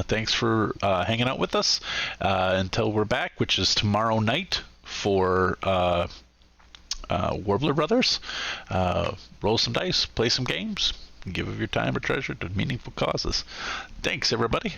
Thanks for hanging out with us until we're back, which is tomorrow night for Warbler Brothers. Roll some dice, play some games, give of your time or treasure to meaningful causes. Thanks, everybody.